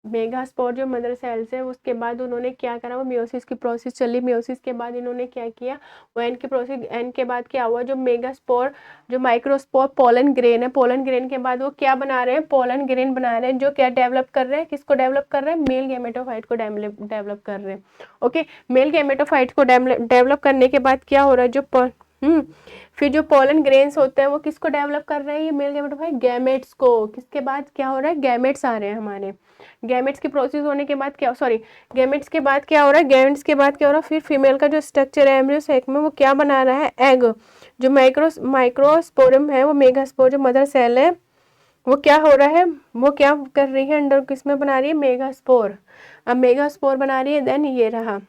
मेगास्पोर जो मदर सेल्स है, उसके बाद उन्होंने क्या करा, वो मियोसिस की प्रोसेस चली, मियोसिस के बाद इन्होंने क्या किया, वो एन की प्रोसेस, एन के बाद क्या हुआ, जो मेगास्पोर जो माइक्रोस्पोर पोलन ग्रेन है, पोलन ग्रेन के बाद वो क्या बना रहे हैं, पोलन ग्रेन बना रहे हैं, जो क्या डेवलप कर रहे हैं, किसको डेवलप कर रहे हैं, मेल गैमेटोफाइट को डेवलप कर रहे हैं। ओके, मेल गैमेटोफाइट को डेवलप करने के बाद क्या हो रहा है, जो फिर जो पोलन ग्रेन्स होते हैं वो किसको डेवलप कर रहे हैं, ये मेल गैमेटोफाइट गैमेट्स को। किसके बाद क्या हो रहा है, गैमेट्स आ रहे हैं हमारे, गैमेट्स की प्रोसेस होने के बाद क्या, सॉरी गैमेट्स के बाद क्या हो रहा है, गैमेट्स के बाद क्या हो रहा है, फिर फीमेल का जो स्ट्रक्चर है एम्ब्रियो सैक में, वो क्या बना रहा है, एग। जो माइक्रोस्पोरम है, वो मेगास्पोर जो मदर सेल है, वो क्या हो रहा है, वो क्या कर रही है, अंडर किस में बना रही है, मेगास्पोर। अब मेगास्पोर बना रही है, देन ये रहा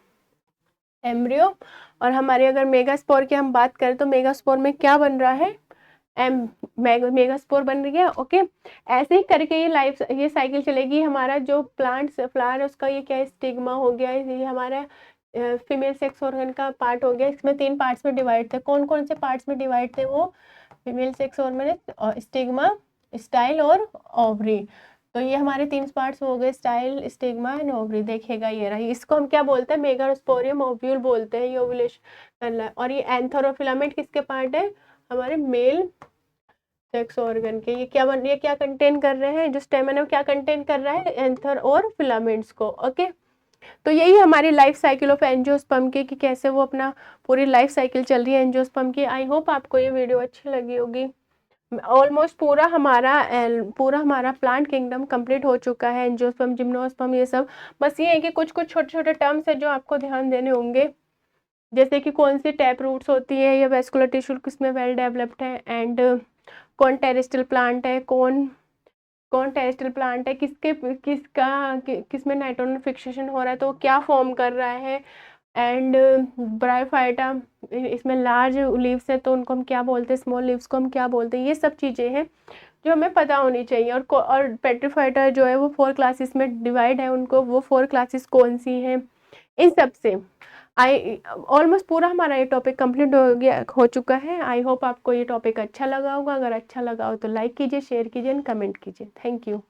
एम्ब्रियो। और हमारे अगर मेगास्पोर की हम बात करें तो मेगास्पोर में क्या बन रहा है, मेगास्पोर बन रही है। ओके, ऐसे ही करके ये साइकिल चलेगी। हमारा जो प्लांट्स फ्लावर है उसका ये क्या है, स्टिग्मा हो गया, ये हमारा फीमेल सेक्स ऑर्गन का पार्ट हो गया। इसमें 3 पार्ट्स में डिवाइड थे, कौन कौन से पार्ट्स में डिवाइड थे, वो female sex organ, stigma, style और ओवरी। तो ये हमारे 3 पार्ट्स हो गए, स्टाइल, स्टिग्मा एंड ओवरी। देखेगा ये रहा, इसको हम क्या बोलते हैं, मेगास्पोरियम ओव्यूल बोलते हैं, ये ओव्यूलेशन करना है। और ये एंथर और फिलामेंट किसके पार्ट है, हमारे मेल सेक्स ऑर्गन के। ये क्या कंटेन कर रहे हैं, जो स्टेमन है वो क्या कंटेन कर रहा है, एंथर और फिलामेंट्स को। ओके, तो यही हमारी लाइफ साइकिल ऑफ एंजियोस्पर्म की, कि कैसे वो अपना पूरी लाइफ साइकिल चल रही है एंजियोस्पर्म की। आई होप आपको ये वीडियो अच्छी लगी होगी। ऑलमोस्ट पूरा हमारा प्लांट किंगडम कंप्लीट हो चुका है, एंजियोस्पर्म, जिम्नोस्पर्म, ये सब। बस ये है कि कुछ कुछ छोटे छोटे टर्म्स है जो आपको ध्यान देने होंगे, जैसे कि कौन सी टैप रूट्स होती है, या वेस्कुलर टिश्यू किसमें वेल डेवलप्ड है, एंड कौन टेरेस्ट्रियल प्लांट है, कौन टेरेस्ट्रियल प्लांट है, किसमें नाइट्रोजन फिक्सेशन हो रहा है, तो क्या फॉर्म कर रहा है। एंड ब्रायोफाइटा, इसमें लार्ज लीव्स है तो उनको हम क्या बोलते हैं, स्मॉल लीव्स को हम क्या बोलते हैं। ये सब चीज़ें हैं जो हमें पता होनी चाहिए। और पेट्रीफाइटा जो है वो 4 क्लासेस में डिवाइड है, उनको वो 4 क्लासेस कौन सी हैं, इन सब से ऑलमोस्ट पूरा हमारा ये टॉपिक कंप्लीट हो चुका है। आई होप आपको ये टॉपिक अच्छा लगा होगा। अगर अच्छा लगा हो तो लाइक कीजिए, शेयर कीजिए एंड कमेंट कीजिए। Thank you.